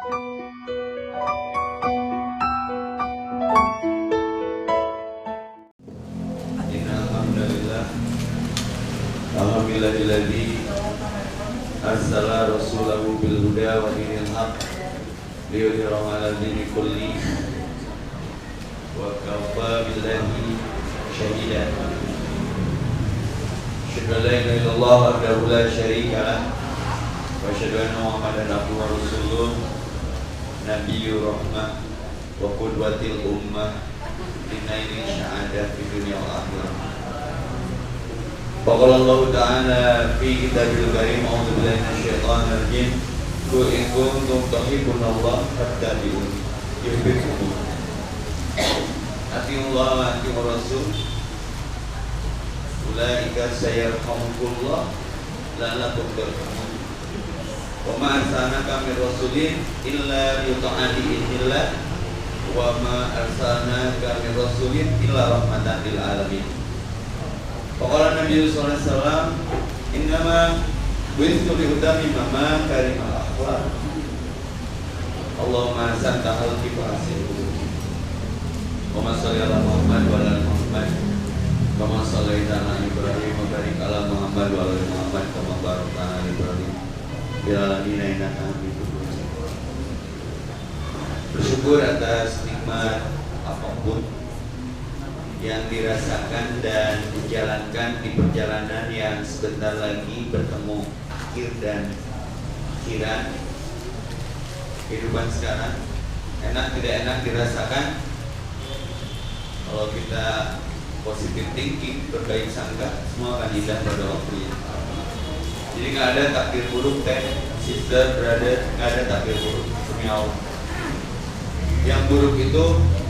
Alhamdulillahilladzi arsala rasulahu bil huda wa dinil haq liyudhhirahu 'alal dini kulli wa kafa billahi shahidan. Asyhadu an la ilaha illallah wahdahu la syarika lah wa asyhadu anna Muhammadan abduhu wa rasuluh nabiyyur rahmah wa qudwatil ummah binaini sya'adah fid dunya wal akhirah. Faqala Allah Ta'ala fi kitabil karim a'udzu billahi minasyaitonir rajim qul in kuntum tuhibbunallaha fattabi'uni yuhibbukum atiullah wa atiur rasul ulaika sayarhamukumullah la'allakum turhamun wa ma arsalnaka min rasulin illa liyuta'a bi'idznillah wa ma arsalnaka min rasulin illa rahmatan lil alamin. Faqala Nabi sallallahu alaihi wasallam innama bu'ithtu li utami mama karimal akhlaq. Allahumma santa halqi fa asiru. Wa shalli ala Muhammad wa ala Muhammad kama shallaita ala Ibrahim wa barik ala Muhammad wa ala Muhammad kama barakta ala Ibrahim fil alamin innaka Hamidum Majid. Bersyukur atas nikmat apapun yang dirasakan dan dijalankan di perjalanan yang sebentar lagi bertemu akhir dan akhiran kehidupan sekarang. Enak tidak enak dirasakan. Kalau kita positive thinking, berbaik sangka, semua akan indah pada waktunya. Jadi nggak ada takdir buruk, sister, brother, nggak ada takdir buruk demi Allah. Yang buruk itu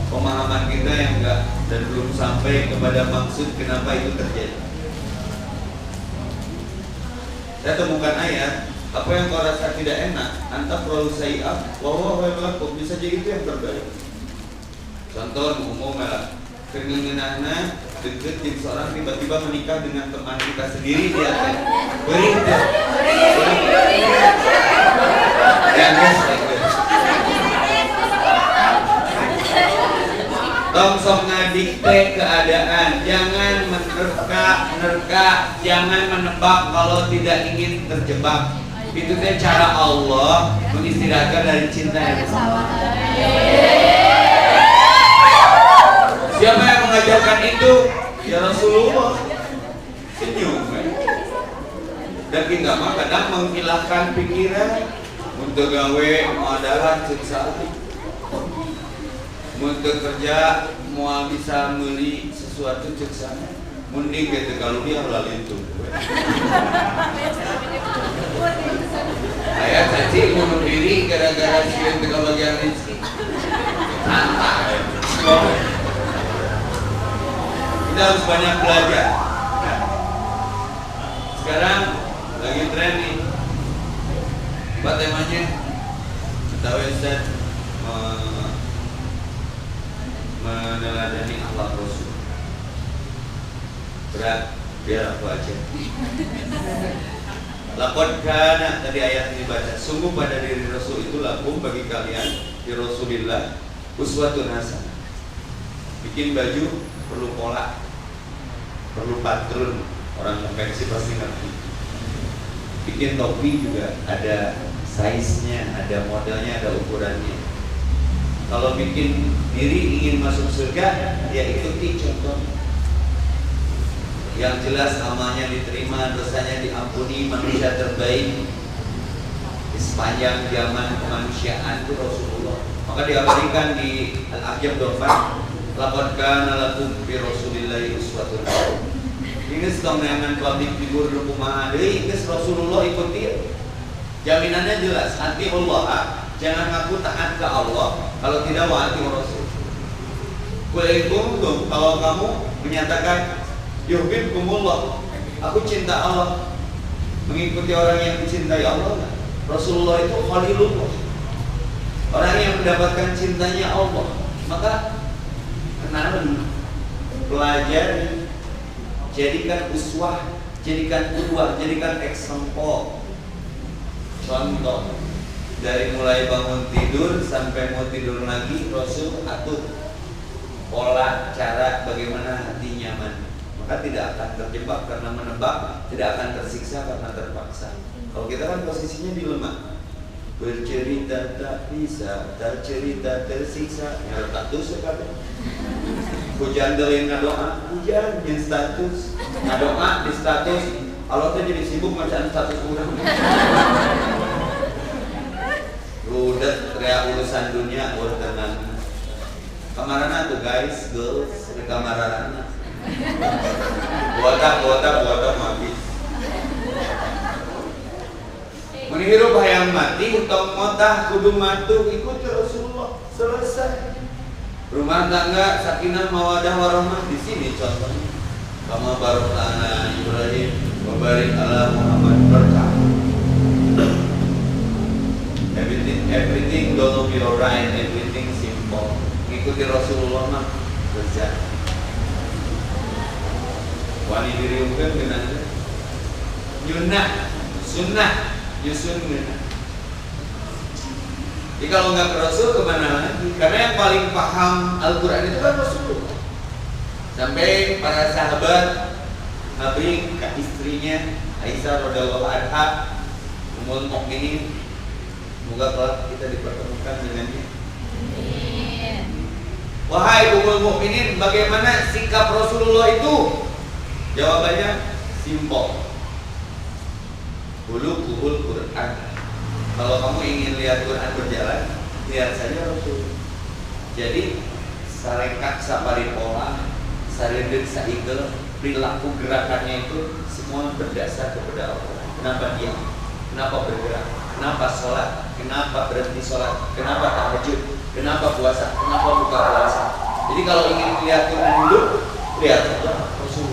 pemahaman kita yang enggak dan belum sampai kepada maksud kenapa itu terjadi. Saya temukan ayat, apa yang kau rasa tidak enak, anta perlu sayi'ah, wa lakum, bisa jadi itu yang terbaik. Contoh umum lah, kengengenana deket yang seorang tiba-tiba menikah dengan teman kita sendiri, dia berita. Tongsong ngadikte keadaan, jangan menerka, jangan menebak kalau tidak ingin terjebak. Itu teh cara Allah mengistirahatkan dari cinta yang sama. Siapa yang mengajarkan itu? Ya Rasulullah. Senyum. Dan kita mah kadang menghilangkan pikiran untuk gawe adalah siksa. Untuk kerja mau bisa beli sesuatu cek sana mending gitu kalau dia melalui itu. Ayah caci bunuh diri gara-gara siun ke bagian rezeki. Santai. Kita harus banyak belajar. Sekarang lagi tren nih. Apa temanya? Ketahui Ustaz meneladani akhlak Rasul. Berat, biar aku aja. Laqad kana, tadi ayat ini baca, sungguh pada diri Rasul itu lakum bagi kalian di Rasulillah uswatun hasanah. Bikin baju perlu pola, perlu pattern, orang konveksi pasti ngerti. Bikin topi juga ada size-nya, ada modelnya, ada ukurannya. Kalau bikin diri ingin masuk surga, ya ikuti contoh. Yang jelas amalnya diterima, dosanya diampuni, manusia terbaik di sepanjang zaman kemanusiaan itu Rasulullah. Maka diabadikan di Al-Ahzab 24, laqad kana lakum fi Rasulillahi uswatun hasanah. Ini sedang dengan publik figur kumaha deui geus Rasulullah ikuti. Jaminannya jelas, hati Allah. Jangan ngaku taat ke Allah kalau tidak wa'ati Rasul. Qul kuntum, kalau kamu menyatakan yuhibbukumullah, aku cinta Allah, mengikuti orang yang dicintai Allah. Rasulullah itu khalilullah, orang yang mendapatkan cintanya Allah. Maka kenali, pelajari, jadikan uswah, jadikan qudwah, jadikan eksempel, contoh. Dari mulai bangun tidur sampai mau tidur lagi, Rasul atur pola cara bagaimana hati nyaman. Maka tidak akan terjebak karena menebak, tidak akan tersiksa karena terpaksa. Kalau kita kan posisinya dilema, bercerita tak bisa, tak cerita tersiksa. Ya tak tuh sekali. Hujan delin ngadoa, hujan di status, ngadoa di status. Kalau tuh jadi sibuk macam status kurang. Udah teriak urusan dunia, udah tenang. Kamarana tuh guys, girls, di kamarana. Buatan mabis. Menghirup hayang mati, utang motah kudu matu ikuti Rasulullah. Selesai. Rumah tangga sakinah mawadah warahmah di sini contohnya. Kama barokana Ibrahim, wa barik ala Muhammad berkah. Everything gonna be alright, everything simple. Ikuti Rasulullah mah lezat. Wani diriungkeun geunana. Nyunah, sunnah, yusun geunah. Jadi kalau nggak ke Rasul kemana lagi? Karena yang paling paham Al-Quran itu kan Rasul. Sampai para sahabat Nabi ke istrinya Aisyah radhiyallahu anha, Ummul Mukminin, semoga kelak kita dipertemukan dengannya. Wahai Ummul Mukminin, bagaimana sikap Rasulullah itu? Jawabannya simpel. Khuluquhul Quran. Kalau kamu ingin lihat Quran berjalan, lihat saja Rasul. Jadi sarekat sapari pola, saredet saigel, perilaku gerakannya itu semua berdasar kepada Allah. Kenapa diam? Kenapa bergerak? Kenapa sholat? Kenapa berhenti sholat? Kenapa tahajud? Kenapa puasa? Kenapa buka puasa? Jadi kalau ingin lihat Quran hidup, lihat saja Rasul.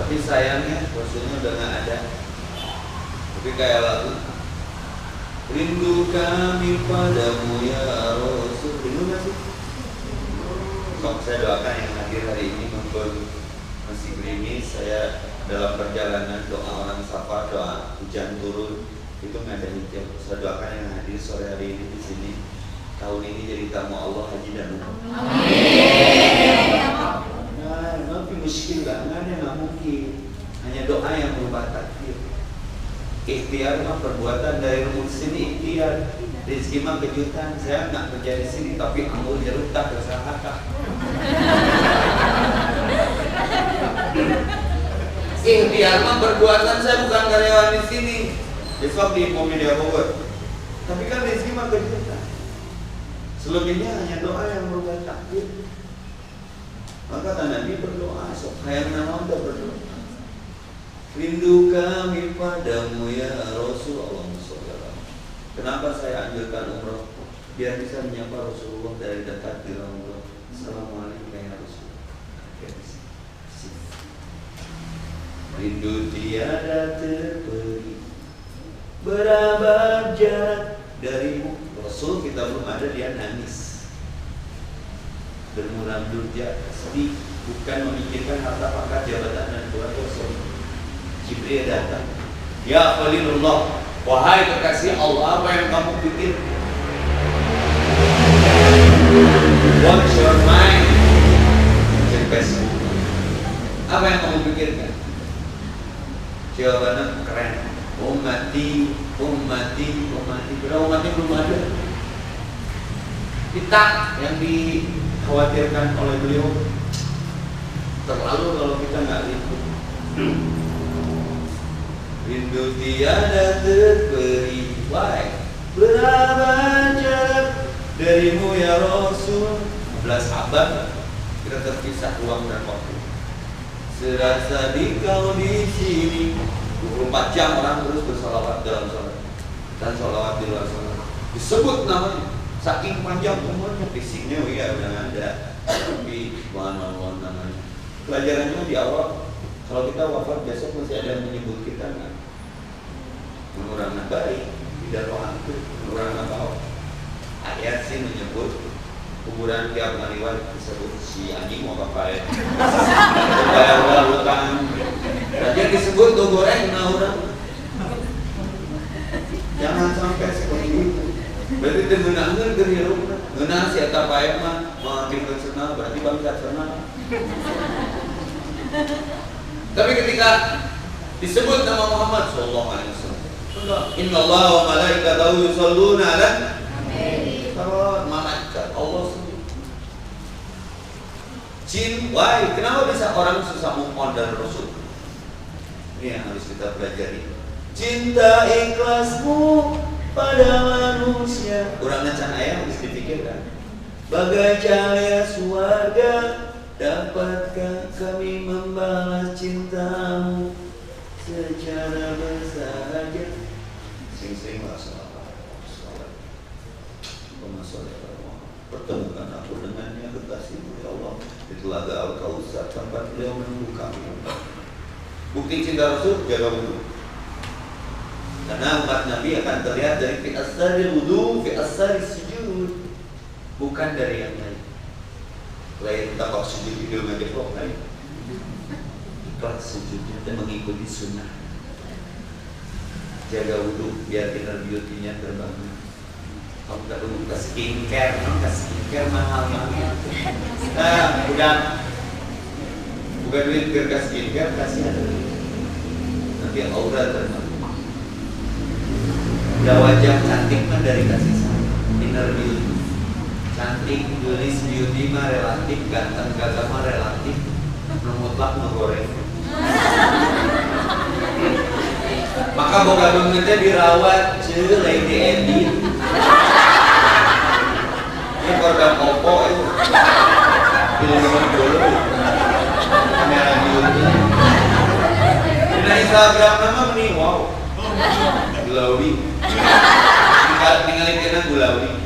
Tapi sayangnya Rasulnya udah nggak ada. Tapi kayak lagu, rindu kami padamu ya Rasul. Rindu gak sih? Sok saya doakan yang hadir hari ini maupun masih gerimis, saya dalam perjalanan doa orang sapa, doa hujan turun itu nggak ada hujan. Saya doakan yang hadir sore hari ini di sini tahun ini jadi tamu Allah haji dan umrah. Amin. Nah, tapi muskil nggak mungkin. Hanya doa yang berubah takdir. Ikhtiar mah perbuatan dari rumus sini ikhtiar. Rezeki mah kejutan. Saya nggak kerja di sini tapi anggur jeruk tak bersahabat. Ikhtiar mah perbuatan, saya bukan karyawan di sini. Besok di Media Bogor. Tapi kan rezeki mah kejutan. Selebihnya hanya doa yang merubah takdir. Maka Nabi berdoa, sok hayang naon berdoa. Rindu kami padamu ya Rasulullah. Kenapa saya anjurkan umroh? Biar bisa menyapa Rasulullah dari dekat di umroh. Assalamualaikum ya Rasulullah. Rindu tiada terperi, berabad jarak darimu. Rasul kita belum ada, dia nangis, bermuram durja, sedih, bukan memikirkan harta pangkat jabatan dan keluarga. Jibril datang, ya Khalilullah, wahai kekasih Allah, apa yang kamu pikir? What's your mind? Apa yang kamu pikirkan? Jawabannya keren. Ummati. Berapa umatnya belum ada? Kita yang dikhawatirkan oleh beliau terlalu kalau kita nggak ikut. Rindu tiada terperi, berapa jarak darimu ya Rasul. 11 abad kita terpisah ruang dan waktu. Serasa di kau di sini 24 jam orang terus bersolawat dalam sholat dan sholawat di luar sholat. Disebut namanya, saking panjang umurnya, fisiknya ya udah ada, tapi subhanallah namanya. Pelajarannya di awal. Kalau kita wafat besok masih ada yang menyebut kita nggak? Menurang baik, tidak roh itu, menurang bau. Ayat sih menyebut kuburan tiap ngaliwat disebut si anjing mau apa ya? Bayar hutang. Raja disebut tuh goreng nah orang. Jangan sampai seperti itu. Berarti itu ngeunahkeun keur hirupna. Ngeunah si eta paek mah menghadirkeun senang berarti bangsat senang. Tapi ketika disebut nama Muhammad sallallahu alaihi wasallam, innallaha wa malaikatahu yusholluna 'alan nabi. Malaikat Allah sendiri. Why? Kenapa bisa orang susah move on dari Rasul? Ini yang harus kita pelajari. Cinta ikhlasmu pada manusia. Kurang can ayat harus dipikirkan. Bagai cahaya surga, dapatkah kami membalas cintamu secara bersahaja? Sing-sing masalah. Pertemukan aku dengannya kekasihmu ya Allah di telaga Al-Kautsar tempat beliau menunggu kami. Bukti cinta Rasul, jaga wudu. Karena umat Nabi akan terlihat dari fi asari wudu, fi asari sujud, bukan dari yang lain. Lain tapak sujud video ngajak lain. Ikhlas sujudnya dan mengikuti sunnah. Jaga wudu biar inner beauty-nya terbangun. Kamu tak perlu ke skincare mahal banget. Nah, udah bukan duit biar ke skincare, kasih ada nanti aura terbangun. Udah wajah cantik mah dari kasih sayang, inner beauty. Cantik, gelis, beauty mah relatif, ganteng, gagah mah relatif. Mutlak ngegoreng. Maka boga bangetnya dirawat, lady edit. Ini program Oppo itu. Film dulu. Kamera beauty. Di Instagram nama nih, wow. Glowing. Tinggal kena glowing.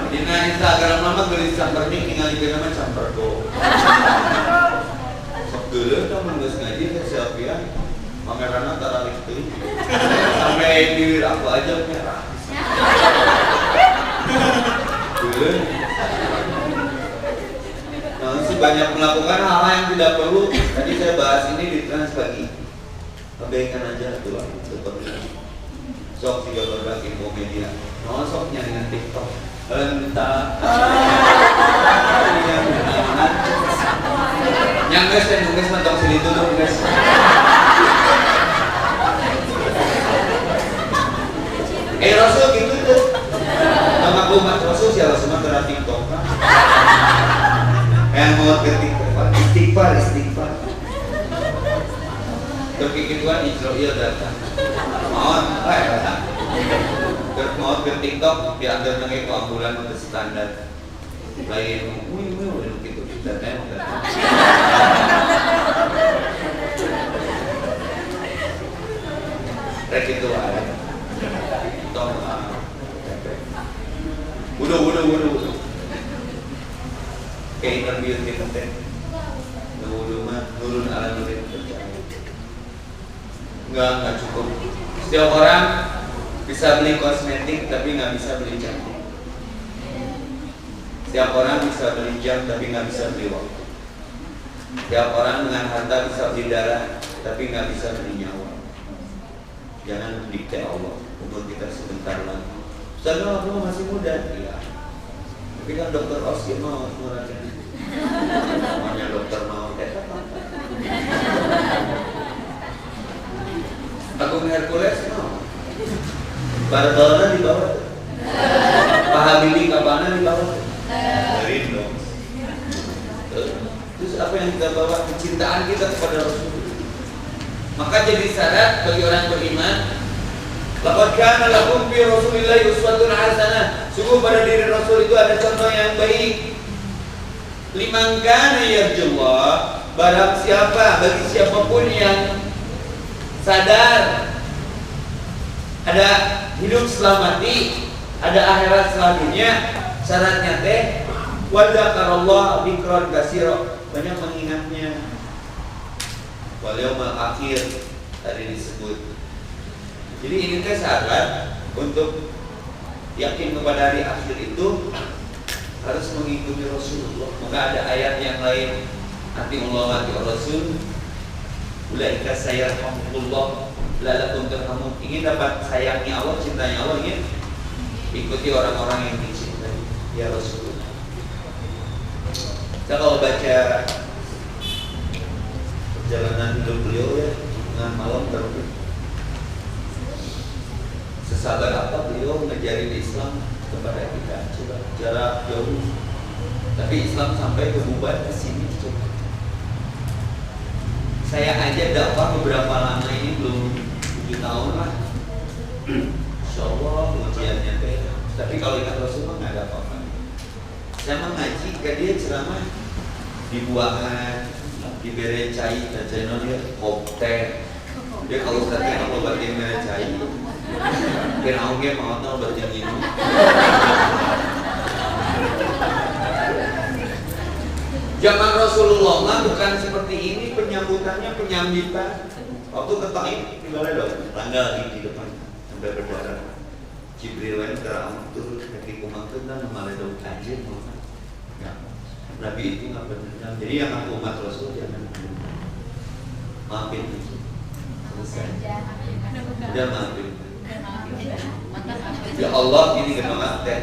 Di Instagram nama gelis campernik, tinggal kena camper go. Sok dulu kamu nggak ngaji ke selfie ya. Kameranya tarik tuh. Sampai bibir aku aja merah. Nah, si banyak melakukan hal-hal yang tidak perlu. Tadi saya bahas ini di Trans pagi. Abaikan aja tuh seperti sok juga berbagi info media. Nah, sok nyaringan TikTok. Entah. Yang guys dan guys mantap sini dulu guys. Rasul gitu tuh. Nama umat Rasul siapa semua terhadap TikTok kan? Yang mau ke TikTok, istighfar. Terkikituan Israel datang. Mau, mau ke TikTok diantar dengan keambulan untuk standar. Lain, gitu dan emang datang. Rek itu ada. Wudu. Kayak interview di konten. Wudu mah nurun ala nurin percaya. Enggak cukup. Setiap orang bisa beli kosmetik tapi nggak bisa beli cantik. Setiap orang bisa beli jam tapi nggak bisa beli waktu. Setiap orang dengan harta bisa beli darah tapi nggak bisa beli nyawa. Jangan dikte Allah. Umur kita sebentar lagi. Ustaz, aku masih muda. Iya. Tapi kan dokter Oscar mau ngurangin. Namanya dokter mau Agung Hercules mau. Barcelona di bawah. Pak Habibie Kabana di bawah. Dari dong. Terus apa yang kita bawa? Kecintaan kita kepada Rasul. Maka jadi syarat bagi orang beriman. Laqad kana lakum fi Rasulillahi uswatun hasanah. Sungguh pada diri Rasul itu ada contoh yang baik. Liman kana yarjullah, barang siapa, bagi siapapun yang sadar ada hidup setelah mati, ada akhirat selanjutnya. Syaratnya teh wa dzakarallah dzikran katsira, banyak mengingatnya. Wal yaumil akhir tadi disebut. Jadi ini teh syarat untuk yakin kepada hari akhir itu harus mengikuti Rasulullah. Maka ada ayat yang lain, atiullah wa atiur Rasul, ulaika sayarhamullah la'allakum turhamun. Ingin dapat sayangnya Allah, cintanya Allah, ingin mengikuti orang-orang yang dicintai ya Rasulullah. Saya kalau baca perjalanan hidup beliau ya, tengah malam terbit, sesabar apa beliau ngajarin Islam kepada kita. Coba jarak jauh, tapi Islam sampai ke Buban ke sini. Coba saya aja dakwah beberapa lama ini, belum 7 tahun lah. Insya Allah ujiannya beda. Tapi kalau ingat Rasulullah nggak ada apa-apa. Saya mengaji ke dia ceramah di buahan, di berecai, dan channel dia kopter. Dia kalau katanya apa bagian berecai, dia mau dia mau tahu bagian ini. Zaman Rasulullah mah bukan seperti ini penyambutannya, penyambitan. Waktu ketok ini gimana dong? Tanggal di depan sampai berdarah. Jibril yang teramuk turun kaki kumangkeun dan maledog anjir mau. Ya. Nabi itu nggak benar. Jadi yang aku umat Rasul jangan maafin itu. Selesai. Udah maafin. Ya Allah ini kenapa teh.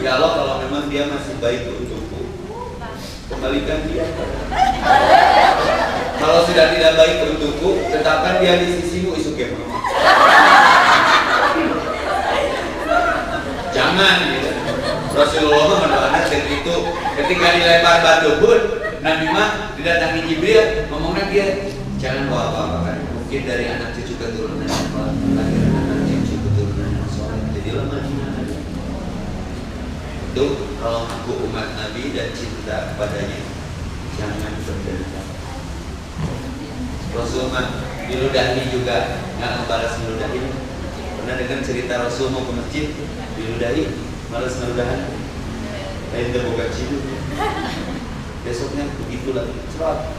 Ya Allah kalau memang dia masih baik untukku, kembalikan dia. Kalau sudah tidak baik untukku, tetapkan dia di sisimu isuke mama. Jangan gitu. Rasulullah mendoakan dari itu ketika dilempar batu pun Nabi mah didatangi Jibril ngomongnya dia jangan bawa apa-apa kan, mungkin dari anak cucu keturunan lahir anak cucu keturunan yang soleh, jadilah Madinah. Itu kalau aku umat Nabi dan cinta kepadanya, jangan berderita. Rasulullah diludahi juga nggak membalas meludahi. Pernah dengar cerita Rasul mau ke masjid diludahi, malas meludahan, lain terbuka cidu. Besoknya begitu lagi, cepat.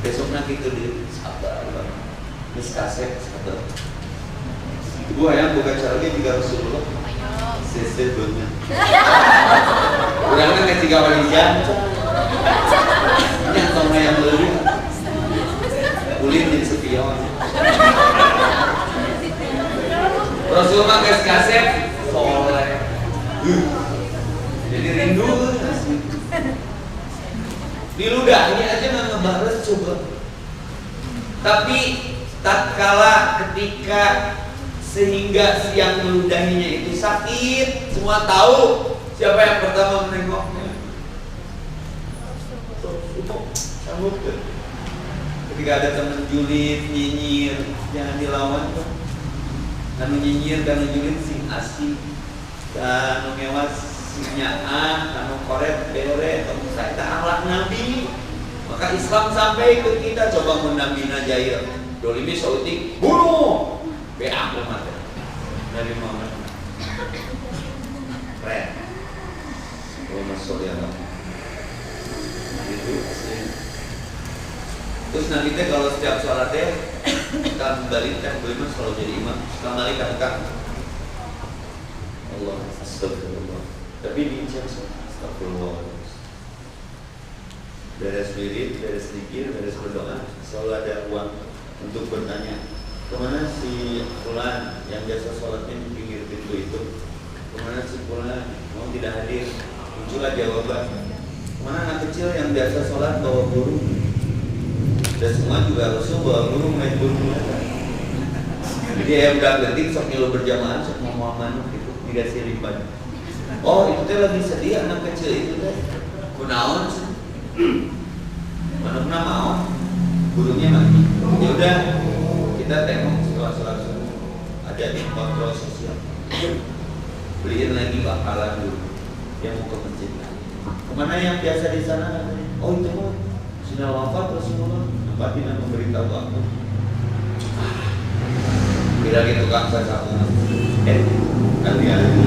Besoknya gitu dia sabar banget, miskasep sabar. Gua yang buka caranya juga Rasulullah. Sese banget. Kurangnya kayak 3 kali jam. Nyantongnya yang lebih. Kulit yang sepion. Rasulullah kasep soleh. Jadi rindu. Diludahi aja nggak ngebalas coba. Tapi tatkala ketika sehingga siang meludahinya itu sakit, semua tahu siapa yang pertama menengoknya. Ketika ada teman julid nyinyir, jangan dilawan tuh. Kanu nyinyir, kanu julid sing asik, kanu ngewas sing nyaah, kanu korep bere, kamu saya akhlak Nabi. Maka Islam sampai ke kita, coba menambina Jair dolimi sautik bunuh aku mati dari Muhammad keren. Oh masuk ya itu asli. Terus nanti teh kalau setiap sholat teh kita kembali kan beliau selalu jadi imam, kembali kan Allah astagfirullah, tapi diincar astagfirullah. Beres wirid, beres zikir, beres berdoa, selalu ada uang untuk bertanya kemana si fulan yang biasa sholatnya di pinggir pintu itu, kemana si fulan mau tidak hadir, muncullah jawaban. Kemana anak kecil yang biasa sholat bawa guru, dan semua juga Rasul bawa guru main guru. Jadi ya udah penting sok ngilu berjamaah, sok mau manuk gitu, dikasih lipat. Oh itu teh lagi sedih anak kecil itu teh, kunaon sih? Mana mau gurunya mati. Ya udah kita tengok setelah sholat subuh ada di kontrol sosial, beliin lagi bakalan dulu yang mau ke masjid. Kemana yang biasa di sana? Oh itu mah sudah wafat Rasulullah. Nampatin dan memberitahu aku. Bila gitu kang saya kamu hati-hati.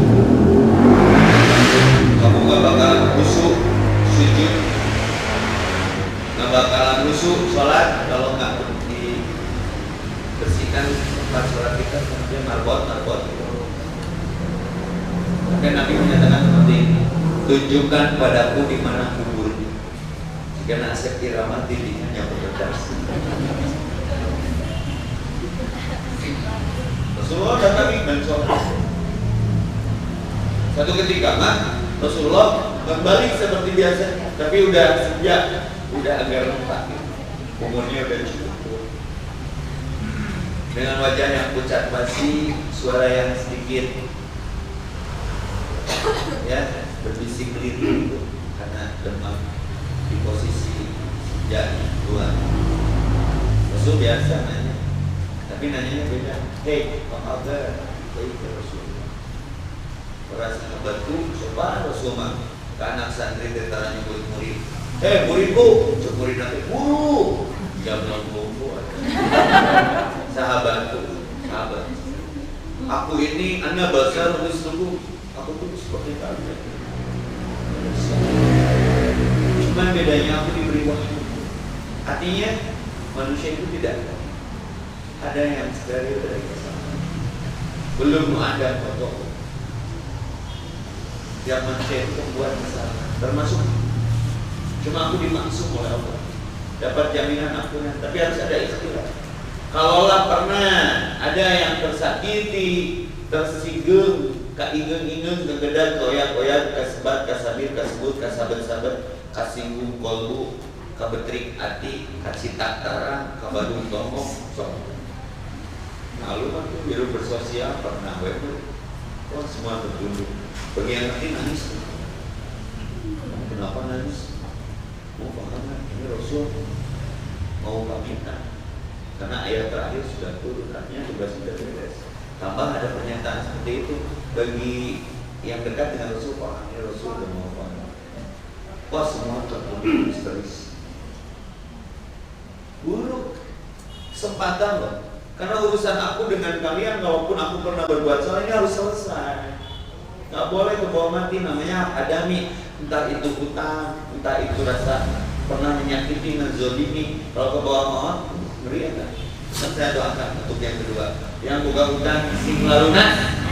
Kamu gak bakal khusyuk sujud, gak bakalan khusyuk sholat kalau nggak dibersihkan tempat sholat kita, kemudian marbot gitu. Maka Nabi menyatakan seperti ini, tunjukkan padaku di mana kuburnya. Jika nasib kiramat dirinya berbedas. Rasulullah datang dan sholat. Satu ketika Rasulullah kembali seperti biasa, tapi udah agak rentak, umurnya udah cukup, dengan wajah yang pucat basi, suara yang sedikit ya berbisik lirih karena demam di posisi jari luar. Rasul biasa nanya, tapi nanyanya beda. Hei, apa kabar? Baik ya Rasulullah. Para sahabatku coba Rasulullah ke anak santri tentara nyebut murid. Hei muridku, cek murid nanti guru. Jam 6 sahabatku, sahabat. Aku ini anak basar nulis tubuh. Aku tuh seperti kalian. Cuman bedanya aku diberi wahyu. Artinya manusia itu tidak ada yang steril dari kesalahan. Belum ada foto. Tiap manusia itu membuat kesalahan, termasuk. Cuma aku dimaksum oleh Allah, dapat jaminan ampunan. Tapi harus ada istilah. Kalaulah pernah ada yang tersakiti, tersinggung, kaingun-ingun, kegedak, koyak-koyak, kasebat, kasabir, kasebut, kasabat-sabat, kasinggung kolbu, kabetrik hati, kacita tarang, kabadung tomong, sok. Lalu kan tuh biru bersosial pernah webber, oh semua bertunduk. Bagi yang ngerti nangis. Kenapa nangis? Mau paham ini Rasul mau pamitan. Karena ayat terakhir sudah turun, artinya tugas sudah beres. Tambah ada pernyataan seperti itu bagi yang dekat dengan Rasul, ini Rasul sudah mau pamit. Wah semua tertutup histeris. Buruk kesempatan loh. Karena urusan aku dengan kalian, walaupun aku pernah berbuat salah, ini harus selesai. Gak boleh kebawa mati, namanya adami. Entah itu hutang, entah itu rasa pernah menyakiti, menzolimi. Kalau kebawa maut, ngeri ya kan? Dan saya doakan untuk yang kedua, yang buka hutang sing lalunas.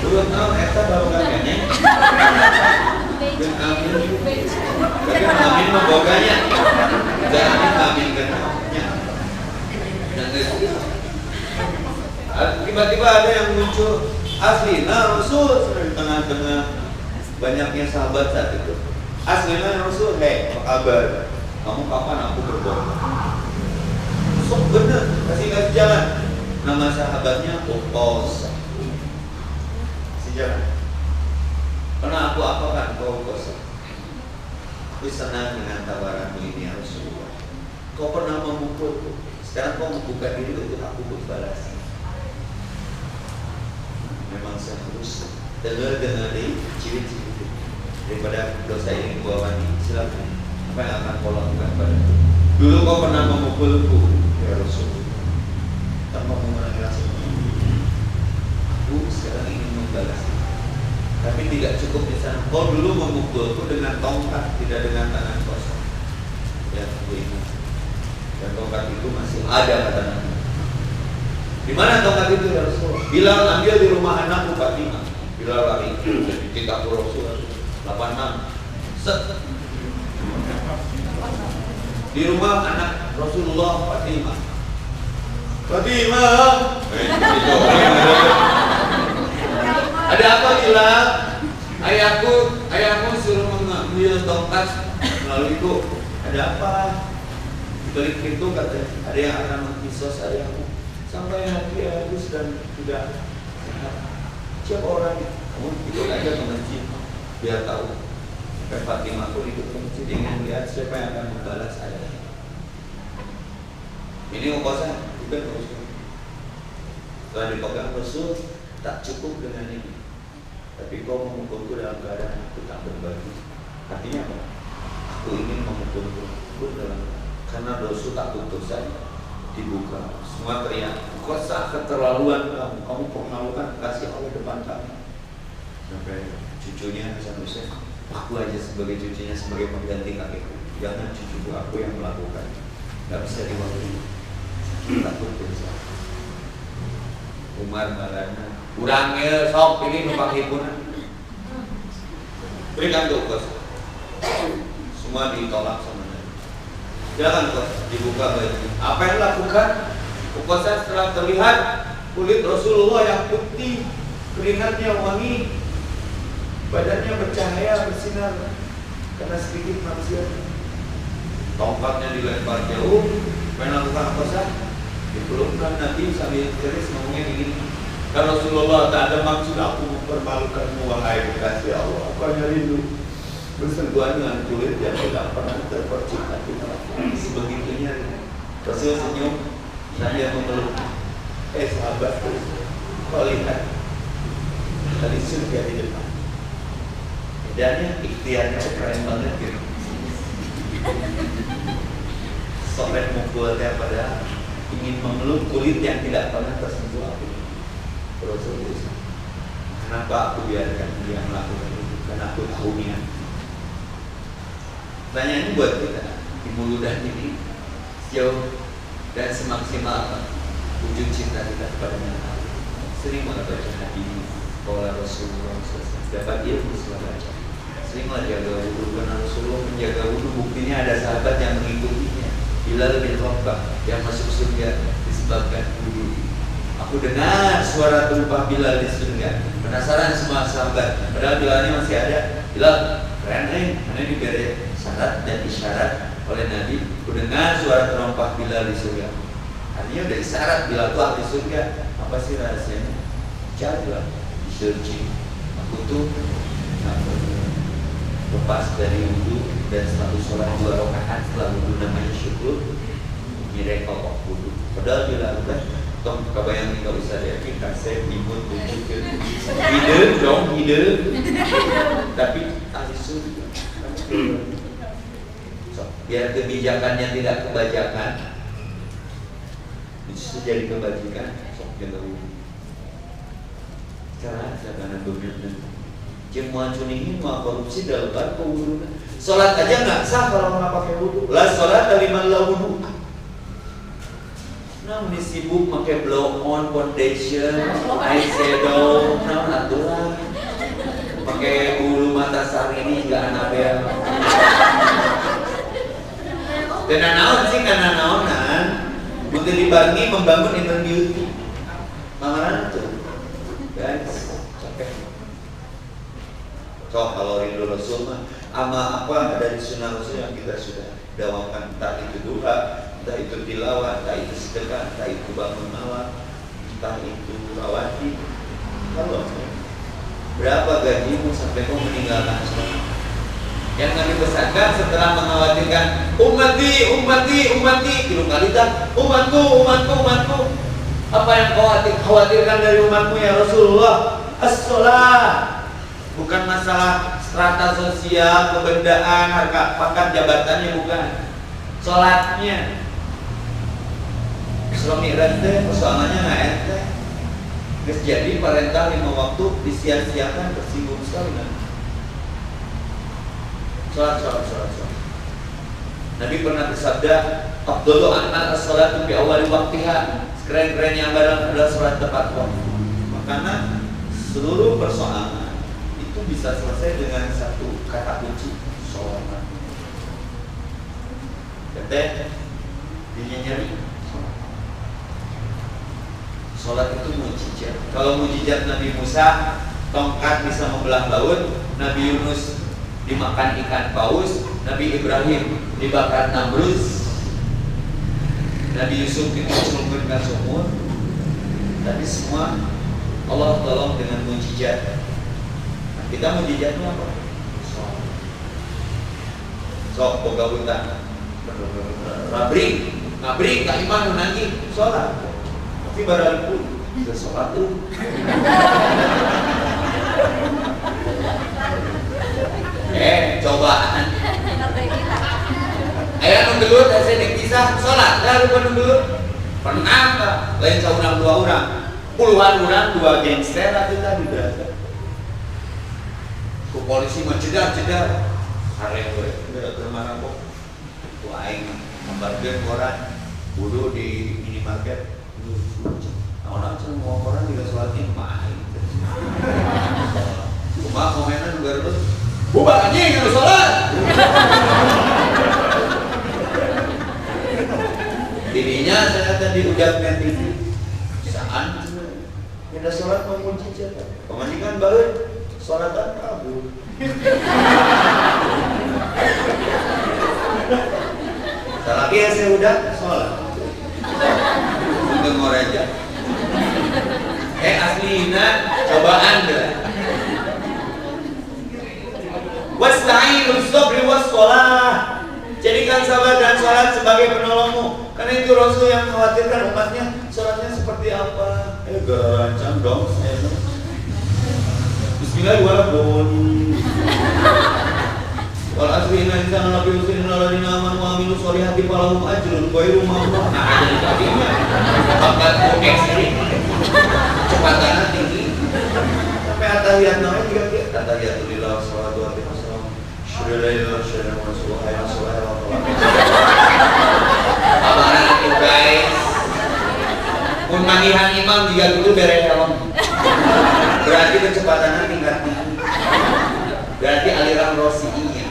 Urut tahu eta baru kagaknya. Dan amin. Tapi amin memboganya. Jangan amin kenanya. Tiba-tiba ada yang muncul aslina Rasul di tengah-tengah banyaknya sahabat saat itu. Aslina Rasul, hei apa kabar? Kamu kapan aku berbohong? Sok bener, kasih jalan. Nama sahabatnya Uqos. Kasih jalan. Karena aku apakan kau Uqos? Aku senang dengan tawaranmu ini ya Rasulullah. Kau pernah memukulku. Sekarang kau membuka diri untuk aku berbalas. Memang seharusnya dengar dari ciri-ciri daripada dosa ini dibawa mati. Silakan. Apa yang akan kau lakukan padaku? Dulu kau pernah memukulku, ya Rasulullah. Tanpa mengurangi rasa. Aku sekarang ingin membalas. Tapi tidak cukup di sana. Kau dulu memukulku dengan tongkat, tidak dengan tangan kosong. Ya, aku ingat. Dan tongkat itu masih ada kata Nabi. Di mana tongkat itu ya Rasulullah? Bilal ambil di rumah anakku Fatimah. Bilal lari jadi tingkah Rasulullah 86. Set. Di rumah anak Rasulullah Fatimah. Fatimah. Ada apa Bilal? Ayahku suruh mengambil tongkat. Lalu itu ada apa? Balik itu katanya, ada yang akan mengkisos, ada yang sampai hati habis dan tidak sehat. Siapa orangnya? Kamu ikut aja ke masjid, biar tahu. Sampai Fatimah pun ikut ke masjid, ingin melihat siapa yang akan membalas ayah. Ini Uqosah, bukan Rasul. Setelah dipegang Rasul, tak cukup dengan ini. Tapi kau memukulku dalam keadaan aku tak berbagi. Artinya apa? Aku ingin memukulku dalam karena dosa tak putus saja dibuka. Semua teriak, kuasa keterlaluan kamu pengalukan kasih Allah depan kami. Sampai cucunya Hasan Hussein, aku aja sebagai cucunya, sebagai pengganti kakekku. Jangan cucuku aku yang melakukan. Gak bisa diwakili. Takut dosa. Umar Malana, urangnya sok pilih numpang hiburan. Berikan tuh kuasa. Semua ditolak sama. Jangan kok dibuka baju. Apa yang lakukan? Uqosah setelah terlihat kulit Rasulullah yang putih, keringatnya wangi, badannya bercahaya, bersinar karena sedikit maksiat. Tongkatnya dilempar jauh, melakukan apa sah? Dipelukkan Nabi sambil keris ngomongnya begini, "Ya Rasulullah, tak ada maksud aku mempermalukanmu wahai kekasih Allah. Aku hanya rindu bersentuhan dengan kulit yang tidak pernah terpercik hati aku." Sebegitunya Rasul senyum sambil memeluk. Sahabat, kau lihat tadi surga di depan. Medannya, ikhtiarnya keren banget gitu. Sobek mukulnya pada ingin memeluk kulit yang tidak pernah tersentuh api. Rasul, kenapa aku biarkan dia melakukan itu? Karena aku tahu niat. Pertanyaan ini buat kita, di muludan ini sejauh dan semaksimal apa wujud cinta kita kepadanya. Seringlah baca hadis, qala Rasulullah SAW, dapat ilmu setelah baca. Seringlah jaga wudu, karena Rasulullah menjaga wudu. Buktinya ada sahabat yang mengikutinya, Bilal bin Rabah, yang masuk surga disebabkan wudu. Aku dengar suara tumpah Bilal di surga. Penasaran semua sahabat, padahal Bilalnya masih ada. Bilal, keren nih, karena diberi syarat dan isyarat oleh Nabi. Aku dengar suara terompah Bilal di surga. Artinya udah isyarat Bilal itu ahli surga. Apa sih rahasianya? Carilah, di searching. Aku tuh lepas dari wudu dan selalu sholat 2 rakaat setelah wudu, namanya syukur. Miracle of wudu. Padahal Bilal kan tong kebayang nih, kalau bisa yakin kasih imut tunjukin ide dong, ide tapi ahli surga. Biar kebijakannya tidak kebajakan, bisa jadi kebajikan. Sok jaga wudu. Cara karena dominan. Cuma cunihin mau korupsi dalam barco wudu. Sholat aja nggak sah kalau nggak pakai wudu. Lah sholat liman la wudu. Nah, ini sibuk pakai blow on foundation, eyeshadow, nah aturan. Pakai bulu mata Sarini nggak Anabel. Dan naon sih karena naonan untuk dibangi membangun inner beauty. Mamaran tuh, guys, capek. Cok kalau rindu Rasul mah, ama apa dari sunnah Rasul yang kita sudah dawakan, entah itu doa, entah itu tilawah, entah itu sedekah, entah itu bangun malam, entah itu rawati. Kalau berapa gajimu sampai kau meninggalkan sholat? Yang Nabi pesankan setelah mengkhawatirkan umati, kilo kali tak umatku. Apa yang kau khawatirkan dari umatmu ya Rasulullah? As-sholat. Bukan masalah strata sosial, kebendaan, harga pangkat jabatannya, bukan. Sholatnya. Suami rente, persoalannya nggak ente. Jadi perintah 5 waktu disia-siakan, tersinggung sekali kan? Sholat. Nabi pernah bersabda, "Afdalu a'mal as-shalatu bi awwali waqtiha." Keren-kerennya adalah sholat tepat waktu. Makanya seluruh persoalan itu bisa selesai dengan satu kata kunci, sholat. Kata nyari sholat itu mujizat. Kalau mujizat Nabi Musa, tongkat bisa membelah laut. Nabi Yunus dimakan ikan paus. Nabi Ibrahim dibakar Namrud. Nabi Yusuf dicelupkan sumur. Tapi semua Allah tolong dengan mujizat. Nah, kita mujizatnya apa? Sok boga utang. Ngabring ka iman nanti sholat. Tapi barangku ke sholat tuh. Cobaan. Ayo nunggu saya kisah sholat, dah lupa nunggu. Pernah tak? Lain seorang 2 orang, puluhan orang 2 gangster atau tadi berasa. Ku polisi mau cedar. Hari gue udah kemana kok? Ku aing membargain koran, budu di minimarket. Orang semua orang juga sholatin main. Cuma komenan juga terus. Bubar anjing harus sholat. Dirinya saya tadi udah TV. Saan kita sholat mau mujizat. gereja. Pemandikan baru, sholatan kabur. Lagi ya saya udah sholat. Untuk ngoreja. Aslina cobaan deh. Wasta'inu bis-sabri was-shalah. Jadikan sabar dan sholat sebagai penolongmu. Karena itu Rasul yang khawatirkan umatnya sholatnya seperti apa. Gerancang dong saya. Bismillahirrahmanirrahim. Wal asri inna insana lafi khusrin illa alladziina aamanu wa 'amilus sholihati falahum ajrun ghairu mamnun. Nah, jadi tadinya bakat koneksi kecepatannya tinggi. Sampai atahiyat namanya juga dia atahiyatulillah wassalatu wassalamu syukur lillahi syukur rasulullah ya sallallahu alaihi wasallam. Abang itu guys. Mun mangihan imam juga dulu bere helm. Berarti kecepatannya tingkat tinggi. Berarti aliran rosiinya.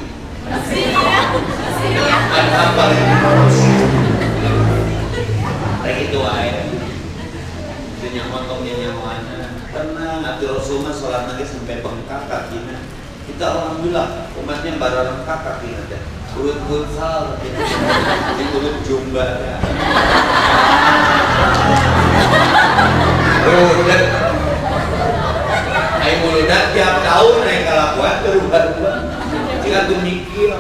Ada apa yang rosi? Kayak itu aja. Itu nyamotongnya nyamuana. Tenang, Abdul Rasulullah sholat lagi sampai bengkak kakinya. Kita alhamdulillah umatnya barang bengkak kakinya. Urut futsal, urut jumba. Udah. Ayo muludan tiap tahun naik kelakuan berubah-ubah. Jika tuh mikir.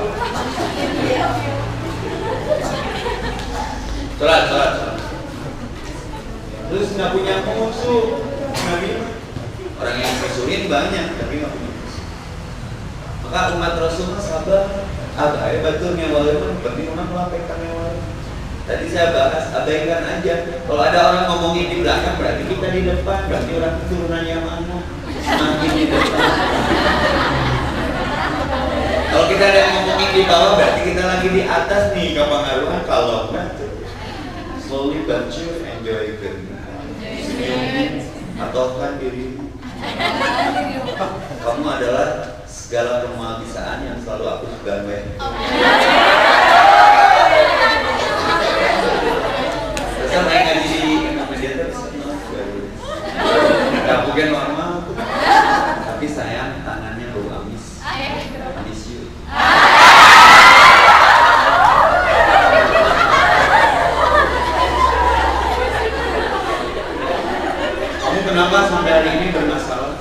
Sholat. Terus nggak punya musuh. Orang yang musuhin banyak, tapi nggak punya musuh. Maka umat Rasulullah sabar. Abaikan betulnya walaupun penting orang melakukan walaupun. Tadi saya bahas, abaikan aja. Kalau ada orang ngomongin di belakang, berarti kita di depan. Berarti orang keturunannya mana? Semakin di depan. Kalau kita ada yang ngomongin di bawah, berarti kita lagi di atas nih kepengaruhan. Kalau enggak, slowly but sure enjoy it. Senyum, ataukan dirimu. Kamu adalah segala kemahbisaan yang selalu aku sukai. Terus saya ngaji sama dia terus nggak mungkin normal, tapi sayang tangannya bau amis, amis you. Kamu kenapa sampai hari ini bermasalah?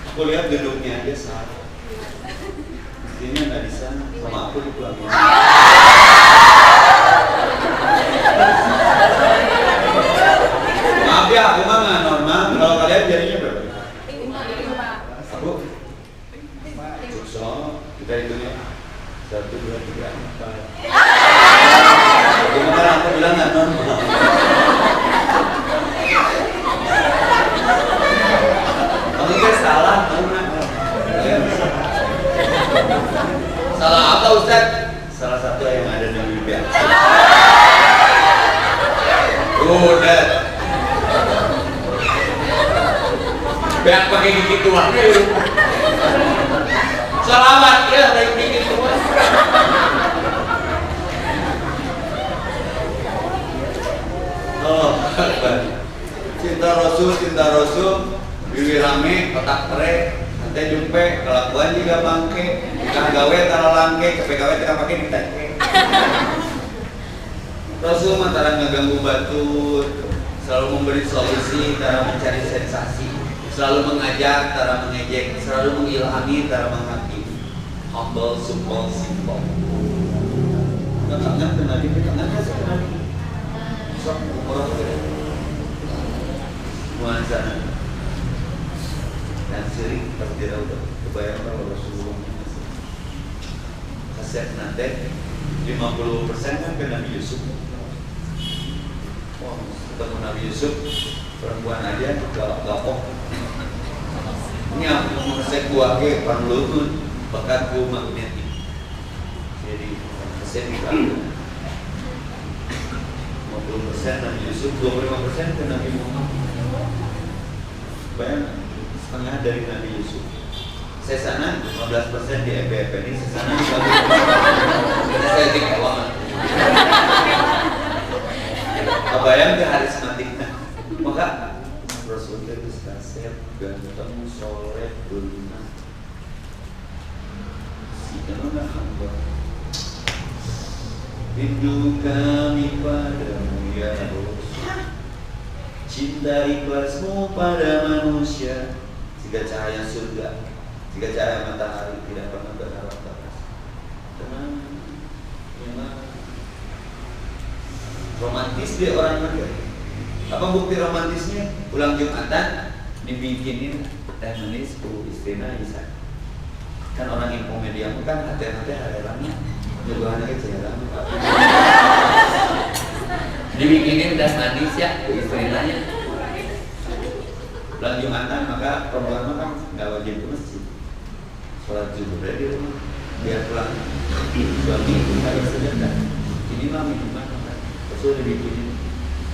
Aku lihat gedungnya aja salah. Mestinya nggak di sana, sama aku di pulangnya. Maaf ya, aku mah nggak normal. Kalau kalian jadinya berapa? Aku sukses. Kita hitungnya 1, 2, 3, 4. Gimana aku bilang nggak normal? Kamu kan salah, kamu salah apa Ustaz? Salah satu yang ada di Bibir. Udah. Biar pakai gigi tua. Selamat ya, pakai gigi tua. Oh, cinta Rasul, Bibi rame, otak tere, nanti jumpe, kelakuan juga bangke, kita gawe tara langke, KPKW kita pakai diteke. Rasul antara ngeganggu batur, selalu memberi solusi, cara mencari sensasi, selalu mengajak, cara mengejek, selalu mengilhami, cara menghakimi. Humble, simple. Nggak kenal di tengahnya sekarang. Sok orang nuansa dan sirik pas dirawat kebayang kalau Rasulullah kaset nanti 50% kan ke Nabi Yusuf. Wah, ketemu Nabi Yusuf perempuan aja gapok. Ini aku resep gua ke panlutun bekatku magnetik. Jadi resep itu 50% Nabi Yusuf, 25% ke Nabi Muhammad. Bayang setengah dari Nabi Yusuf. Sesana 15% di EPP ini, sesana di Nabi Muhammad. Saya dikawal. Kebayang ke harismatiknya. Maka Rasulullah itu kasih ganteng soleh benar si mana hamba rindu kami padamu ya Rasul, cinta ikhlasmu pada manusia, jika cahaya surga, jika cahaya matahari tidak pernah berharap batas. Tenang, memang romantis dia orang Mekah. Apa bukti romantisnya? Pulang Jumatan dibikinin teh manis ku istrina Isa. Kan orang info media kan hati-hati hari lama juga anak kecil lama. Dibikinin teh manis ya ku istrinanya. Pulang Jumatan maka perempuan kan nggak wajib ke masjid. Sholat zuhur di rumah biar pulang suami harus sedekah. Ini mah minuman Rasul dibikinin.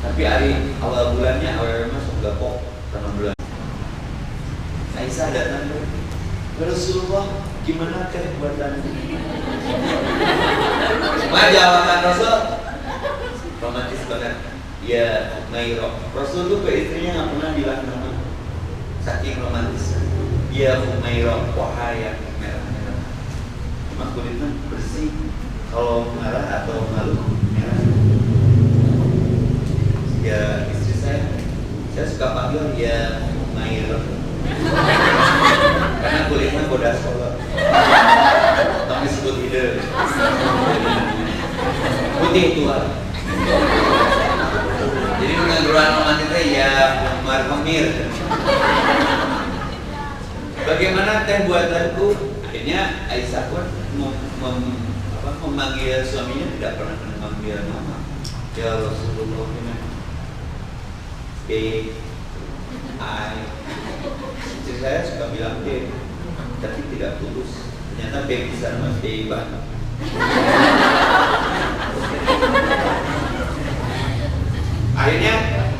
Tapi hari awal bulannya awal masuk gapok sama bulan. Aisyah datang ke Rasulullah, gimana teh buatan? Mah jawaban Rasul romantis banget. Ya Humairah. Rasul tuh ke istrinya nggak pernah bilang nama. Saking romantis. Ya Humairah, wahai yang merah-merah. Cuma kulitnya bersih. Kalau marah atau malu merah. Ya istri saya suka panggil ya Humairah. Karena kulitnya bodas kolor. Tapi disebut ide. Putih tua. Jadi pengangguran romantisnya ya Umar Pemir. Bagaimana teh buatanku? Akhirnya Aisyah pun memanggil suaminya tidak pernah memanggil nama. Ya Rasulullah ini. I istri saya suka bilang B, tapi tidak tulus. Ternyata B bisa mas B banget. Akhirnya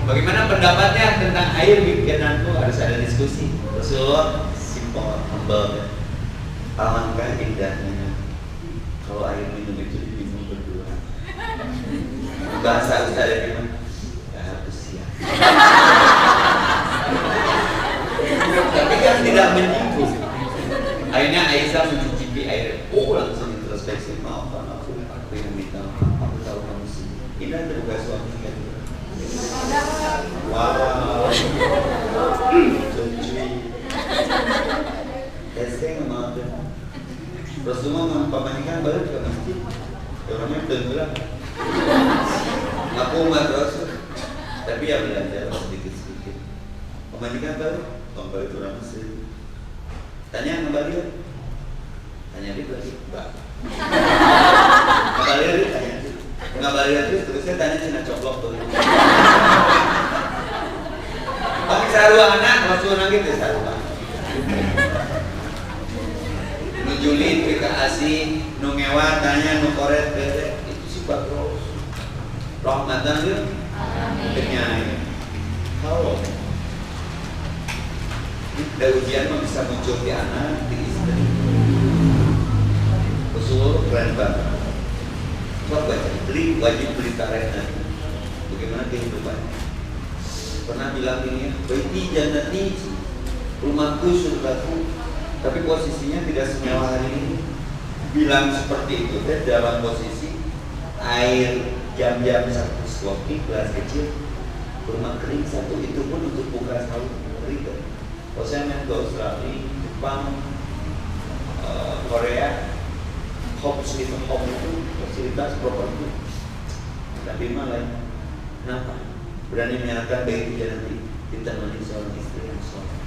bagaimana pendapatnya tentang air bikinanku? Harus ada diskusi. Rasulullah simple, humble. Alangkah indahnya kalau air minum itu diminum berdua. Bahasa Ustaz ada gimana? Tapi kan tidak menyinggung. Akhirnya Aisyah mencicipi air. Oh langsung introspeksi. Maafkan aku yang minta maaf. Aku tahu kamu sih. Ini terbuka suami kan. Wow. Cuci. Testing maafkan. Rasulullah mempamanikan baru ke masjid. Orangnya tenggelam. Aku umat Rasul. Tapi ya belajar sedikit-sedikit. Pemanikan baru, kembali itu orang Mesir. Tanya kembali, tanya dia lagi, Mbak. Kembali dia tanya, kembali dia terusnya tanya Cina coplok tuh. Tapi sarua anak, Rasul nangis deh sarua. Nujulin, kita asih, nungewa, tanya, nukoret, itu sih bagus. Rahmatan dia. Penyayang. Kalau ada ujian mah bisa muncul di anak, di istri. Usul keren banget. Coba baca, wajib beli karena bagaimana kehidupan. Pernah bilang ini, baiti jannati, rumahku surgaku. Tapi posisinya tidak semewah hari ini. Bilang seperti itu, dalam posisi air jam-jam satu kopi gelas kecil, rumah kering satu, itu pun untuk buka sahur kering. Kalau saya main ke Australia, Jepang, Korea, hops itu fasilitas properti. Tapi malah, kenapa? Berani menyatakan baik tidak nanti ditemani seorang istri yang soleh.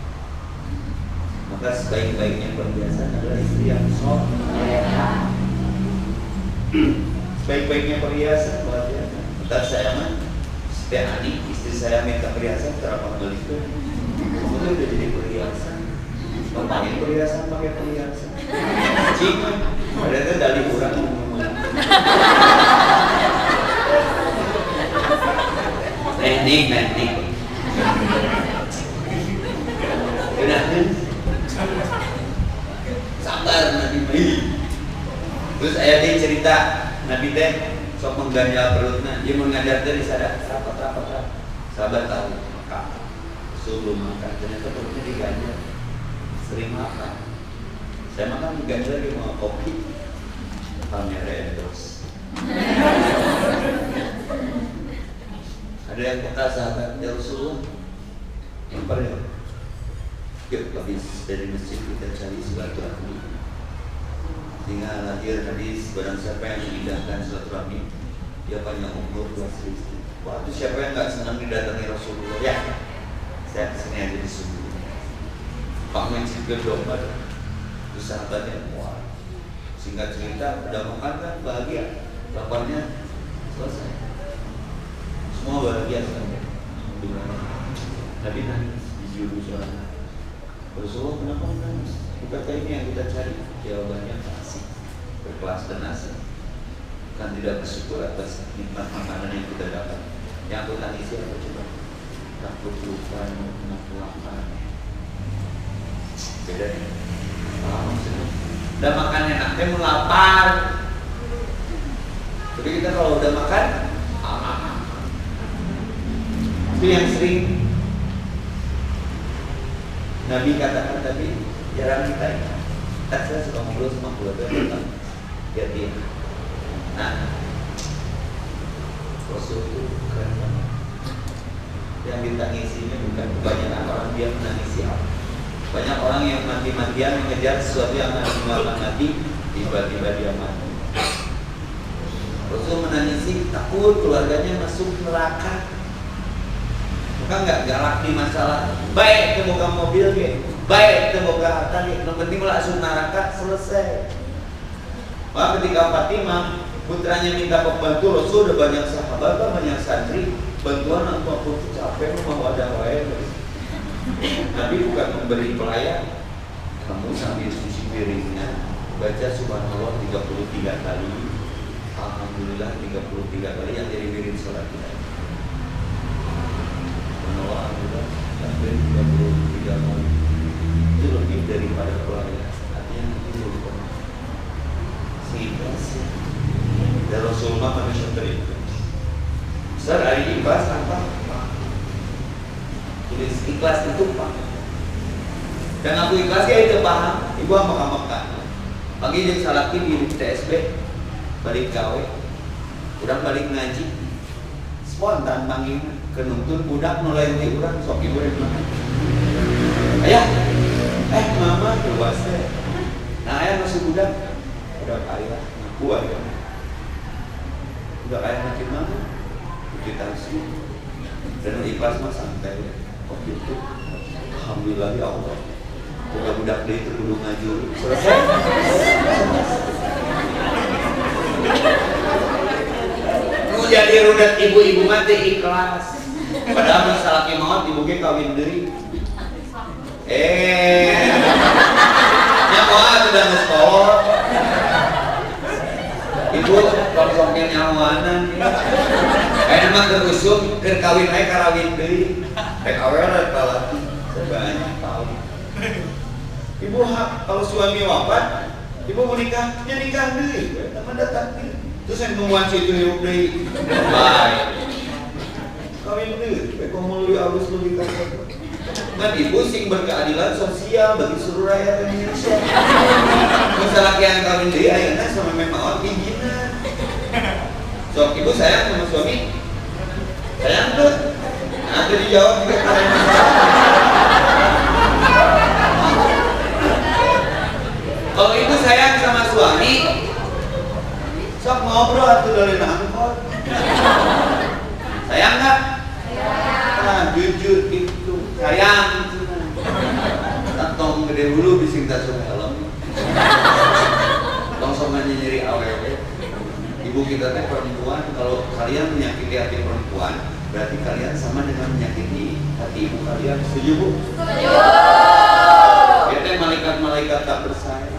Maka sebaik-baiknya perhiasan adalah istri yang soleh. Sebaik-baiknya perhiasan perhiasan. Bentar saya mah, setiap hari istri saya minta perhiasan terapa beli itu, kamu tuh udah jadi perhiasan. Pakai perhiasan, pakai perhiasan. Cuma, ada tuh dari kurang ngomong. Teknik. Udah kan? Sabar Nabi. Terus ayatnya cerita Nabi teh sok mengganjal perutnya, dia mengajarkan di sana rapat. Sahabat tahu, maka Sebelum makan ternyata perutnya diganjel. Sering makan. Saya makan diganjel lagi mau kopi. Kamera endorse. Ada yang kata sahabat ya Rasulullah, yang pernah, yuk habis dari masjid kita cari silaturahmi, sehingga lahir hadis barang siapa yang mengindahkan silaturahmi dia panjang umur buat istri. Wah, itu siapa yang nggak senang didatangi Rasulullah ya? Saya kesini aja disuruh. Pak mencipir domba, itu sahabatnya, wah, singkat cerita udah makan kan bahagia, laparnya selesai. Semua bahagia sampai Nabi nangis di juru suara. Rasulullah kenapa nangis? Bukankah ini yang kita cari? Jawabannya asik, berkelas dan asik. Kan tidak bersyukur atas nikmat makanan yang kita dapat. Yang aku tangisi apa coba? Takut lupa, takut lapar. Beda nih. Paham maksudnya? Udah makan enaknya mau lapar. Tapi kita kalau udah makan itu yang sering Nabi katakan tadi, jarang kita ingat. Saya suka ngobrol sama keluarga tentang dia. Nah, Rasul itu keren banget. Yang ditangisinya bukan kebanyakan orang dia menangisi apa. Banyak orang yang mati-matian mengejar sesuatu yang akan mengeluarkan Nabi, tiba-tiba dia mati. Rasul menangisi takut keluarganya masuk neraka. Maka nggak galak di masalah baik temoga mobil ke, baik temoga harta ke, yang penting langsung neraka selesai. Maka ketika Fatimah putranya minta pembantu, Rasul udah banyak sahabat, banyak santri, bantuan aku capek mau ada wae. Nabi bukan memberi pelayan, kamu sambil cuci piringnya baca subhanallah 33 kali, alhamdulillah 33 kali yang jadi wirid sholat kita. Alhamdulillah sampai 33 kali itu lebih daripada pelayan. Artinya nanti lebih banyak. Seikhlas dan Rasulullah manusia berikhlas. Besar hari ikhlas apa? Tulis ikhlas itu Pak. Dan aku ikhlas ya itu paham. Ibu amak-amakan. Pagi jam salaki di TSB balik gawe, udah balik ngaji, spontan panggil kenuntun budak nulain di urang sok ibu di mana? Ayah, mama dewasa. Nah ayah masih budak, udah kaya, ngaku aja. Udah kaya makin mana? Kuitansi dan ikhlas mah santai. Oh gitu. Alhamdulillah ya Allah. Budak-budak dia itu kudu ngajur. Selesai. Mau jadi rudat ibu-ibu mati ikhlas. Padahal masalah maut ibu ke kawin deui. Nya moal sudah sekolah. Ibu konsongnya nyawanan. Kayak mah terusuk keur kawin ae karawin deui. Rek awewe kalaki sebanyak tahun. Ibu kalau suami wafat, ibu mau nikah, ya nikah deui, teman datang deui. Terus yang nungguan situ hidup deui. Baik. Kawin deui, beko meuli alus lu nikah. Nah, ibu sing berkeadilan sosial bagi seluruh rakyat Indonesia. Masalah yang kawin deui ayeuna sama memang bijinan. Sok ibu sayang sama suami. Sayang tuh. Nah, itu dijawab juga kalian masalah. Kalau ibu sayang sama suami, sok ngobrol atau dari angkot. Sayang nggak? Nah, jujur itu sayang. Tong gede dulu bising tak suka helm. Tong somannya nyeri awewe. Ibu kita teh perempuan, kalau kalian menyakiti hati perempuan, berarti kalian sama dengan menyakiti hati ibu kalian. Setuju bu? Setuju. Kita malaikat-malaikat tak bersayap.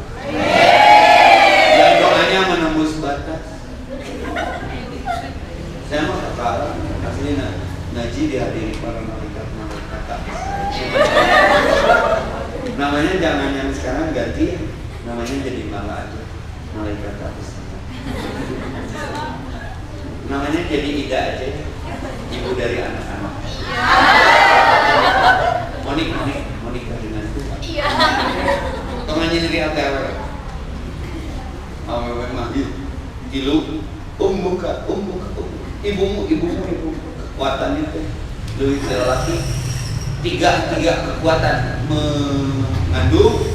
Yang doanya menembus batas. Saya mau sekarang aslinya ngaji dihadiri para malaikat-malaikat tak bersayap. Namanya jangan yang sekarang ganti, namanya jadi malah aja malaikat tak bersayap. Namanya jadi Ida aja, ibu dari anak-anak. nyendiri awewe. Awewe mah tilu ummuka ibumu kekuatannya itu lebih lelaki tiga kekuatan mengandung,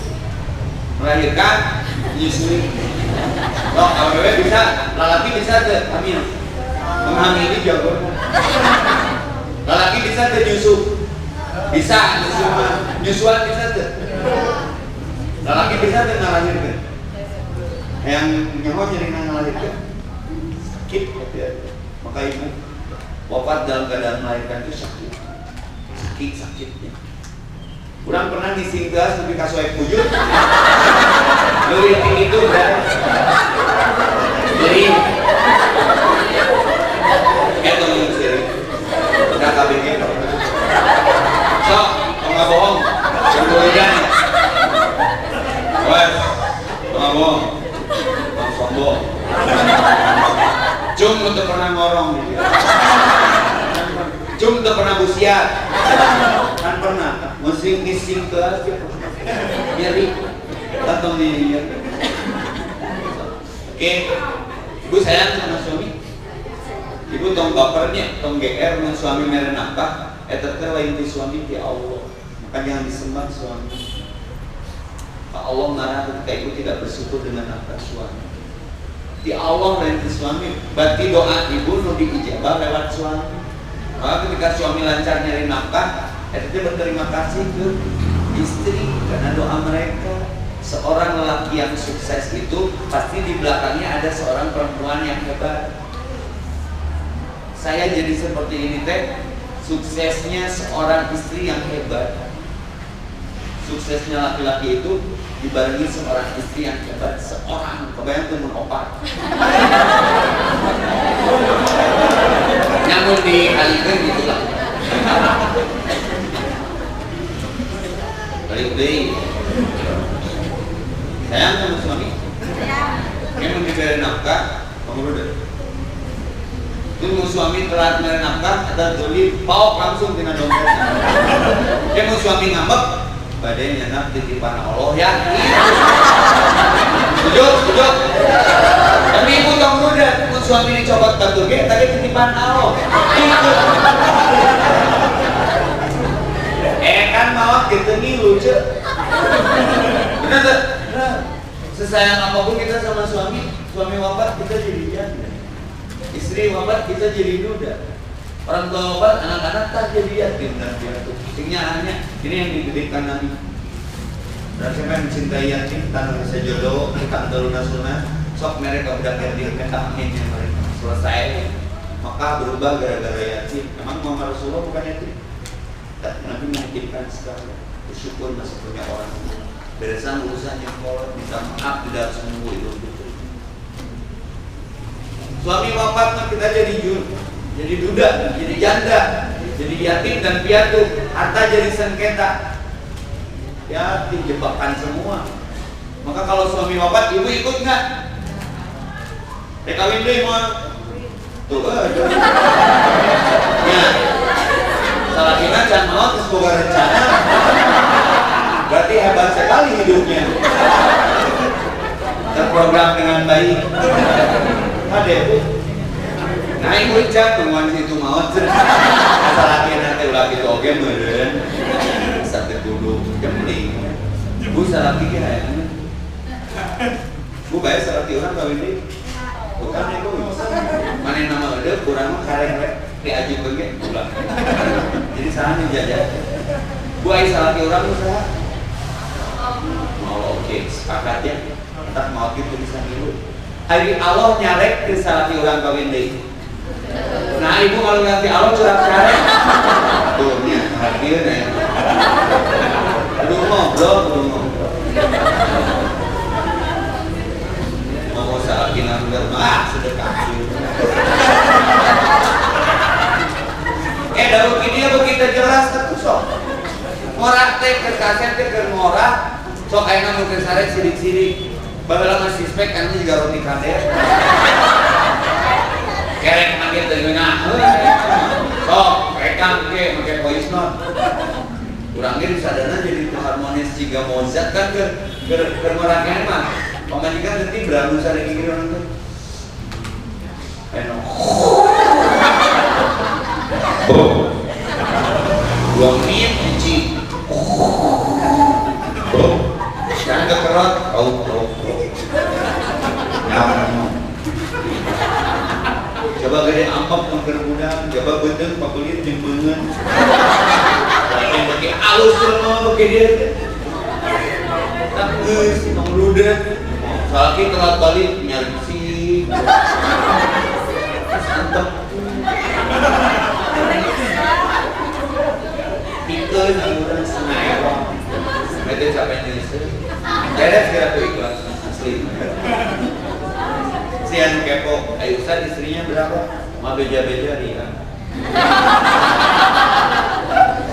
melahirkan, menyusui. Oh, awewe bisa, lelaki bisa ke hamil, menghamili jago. Lelaki bisa ke nyusu, bisa nyusuan bisa ke. Lelaki bisa ke ngalahirkan. Yang nyawa jadi ngalahirkan sakit, maka ibu wafat dalam keadaan melahirkan itu sakitnya. Kurang pernah disinggas tapi kasuai pujut. Lebih itu kan. Jadi itu sih. Udah kabinnya. So, nggak bohong. Kemudian, wes, nggak bohong. Sombong. Cum untuk pernah ngorong gitu. Cum untuk pernah busiat. Kan pernah. Musing ngising ke aja. Nyeri. Datang nih. Oke. Ibu sayang sama suami. Ibu tong bapernya, tong GR dengan suami mere nafkah. Tetep lain di suami di Allah. Maka jangan disembah suami. Pak Allah marah ketika ibu tidak bersyukur dengan nafkah suami. Di Allah dan di suami, berarti doa ibu nu diijabah lewat suami. Maka ketika suami lancar nyari nafkah, itu berterima kasih ke istri karena doa mereka. Seorang lelaki yang sukses itu pasti di belakangnya ada seorang perempuan yang hebat. Saya jadi seperti ini teh, suksesnya seorang istri yang hebat. Suksesnya laki-laki itu dibarengi seorang istri yang hebat, seorang kebayang tuh menopat. Namun dialihkan gitulah. Balik deh. Sayang sama suami. Yang memberi nafkah, kamu udah. Itu suami telat memberi nafkah, ada joli, pauk langsung dengan dompet. Yang suami ngambek. Badai nyenak titipan Allah ya. Setuju. Tapi ibu tong muda, suami ini copot batu ge, tadi titipan Allah. Kan mawak gitu nih lucu. Bener tuh. Sesayang apapun kita sama suami wafat kita jadi janda. Istri wafat kita jadi duda. Orang tua wafat, anak-anak tak jadi yatim dan piatu. Hanya ini yang dididikan Nabi. Dan saya mencintai yatim tanpa bisa jodoh, kita antaruna sunnah. Sok mereka udah kerja aminnya mereka selesai. Maka berubah gara-gara yatim. Memang Muhammad Rasulullah bukan yatim. Nabi menitipkan sekali. Bersyukur masih punya orang tua. Beresan urusan yang kolot, minta maaf tidak semua itu. Suami wafat kita jadi jadi duda, jadi janda, jadi yatim dan piatu, harta jadi sengketa, yatim jebakan semua. Maka kalau suami wafat, ibu ikut nggak? Kawin deh mau, tuh ya, salah kita jangan mau terus boga rencana, berarti hebat sekali hidupnya, terprogram dengan baik. Ada bu. Nah ibu cak temuan situ mau salah kita nanti ulah itu oke meren satu dulu jemling bu salah kita ya bu bayar salah orang kawin deh bukan ya bu mana nama udah kurang kareng diaju ke pulang jadi salah nih jajah bu ayah salah orang usaha mau oke sepakat ya tetap mau gitu bisa dulu hari Allah nyarek ke salah orang kawin deh. Nah ibu kalau nanti Allah curhat-curhat tuh nih hadir ya belum ngobrol mau saat kita bermah sedekah dalam ini begitu jelas tentu sok ngorah teh ke kaset teh ke ngorah sok ayeuna mungkin sare sidik-sidik baheula masih spek kan juga roti kader kerek manggil tegeuna sok rekam ke make voice note urang ge disadana jadi harmonis jika Mozart kan ke merakan mah pemajikan nanti beramu sare gini orang tuh enak 2 menit kunci jangan kekerot coba gede ampak mengker budang coba bedeng pakulit jeung beungeun yang pakai alus semua pakai dia tak geus mengludet soalnya telat balik nyari sih santep pikeun angguran setengah ewa itu sampai nyesel beres kira tuh ikhlas asli si anu kepo ayo Ustaz istrinya berapa? Mah beja-beja dia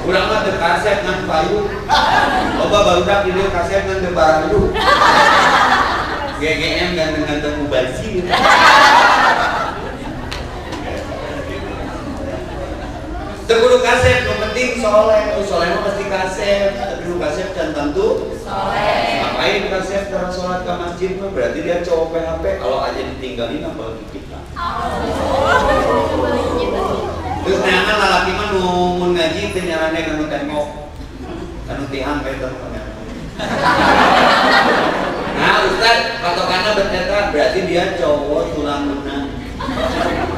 urang mah teu kaset ngan payu loba barudak di dieu kaset ngan teu barayu GGM ganteng-ganteng mubazir teu kudu kaset yang penting soleh mah pasti kaset tapi nu kaset dan tentu soleh ngapain kaset karena sholat ke masjid mah berarti dia cowok PHP kalau aja ditinggalin apalagi kita terus neangan lalaki mah mun ngaji teh nyarane kanu tengok kanu tihang bae teh nah Ustaz patokanna berkata berarti dia cowok tulang lunak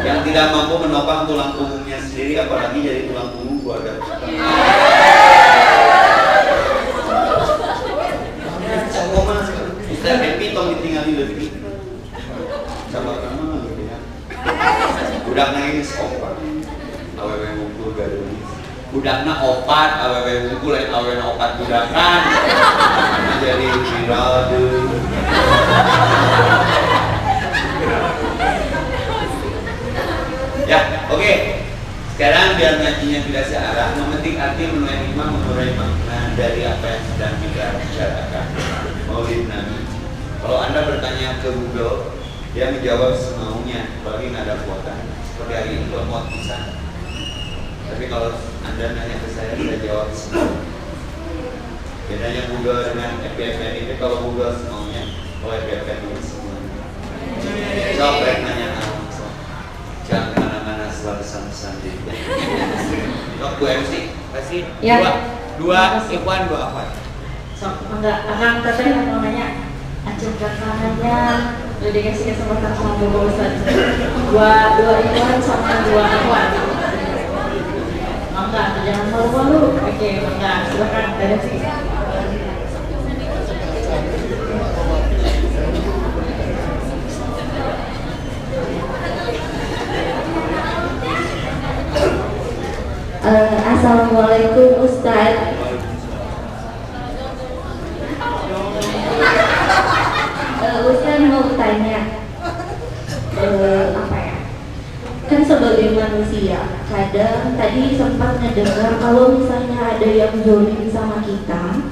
yang tidak mampu menopang tulang punggungnya sendiri apalagi jadi tulang punggung keluarga cowok mah Ustaz happy tong ditinggali leutik coba kamu gitu ya budak nangis opat awewe ngumpul gaduh budakna opat awewe ngumpul lain awewe opat budakan jadi viral deh ya oke. Sekarang biar ngajinya tidak searah memetik arti menuai hikmah mengurai makna dari apa yang sedang kita bicarakan Maulid Nabi. Kalau Anda bertanya ke Google dia menjawab semaunya apalagi nggak ada kuota seperti hari ini lemot bisa. Tapi kalau Anda nanya ke saya jawab semau. Bedanya Google dengan FPFN itu kalau Google semaunya kalau FPFN itu semuanya. Coba nanya langsung jangan kemana-mana selalu pesan-pesan di Bu MC kasih ya. dua Ikhwan dua apa? Enggak, akan katanya mau nanya acung katanya udah dikasih kesempatan sama Bu Ustaz dua Ikhwan sama dua Ikhwan enggak, jangan malu-malu oke, enggak, silakan dari sini Assalamualaikum Ustaz. Ustaz mau tanya apa ya? Kan sebagai manusia, kadang tadi sempat ngedengar kalau misalnya ada yang zolim sama kita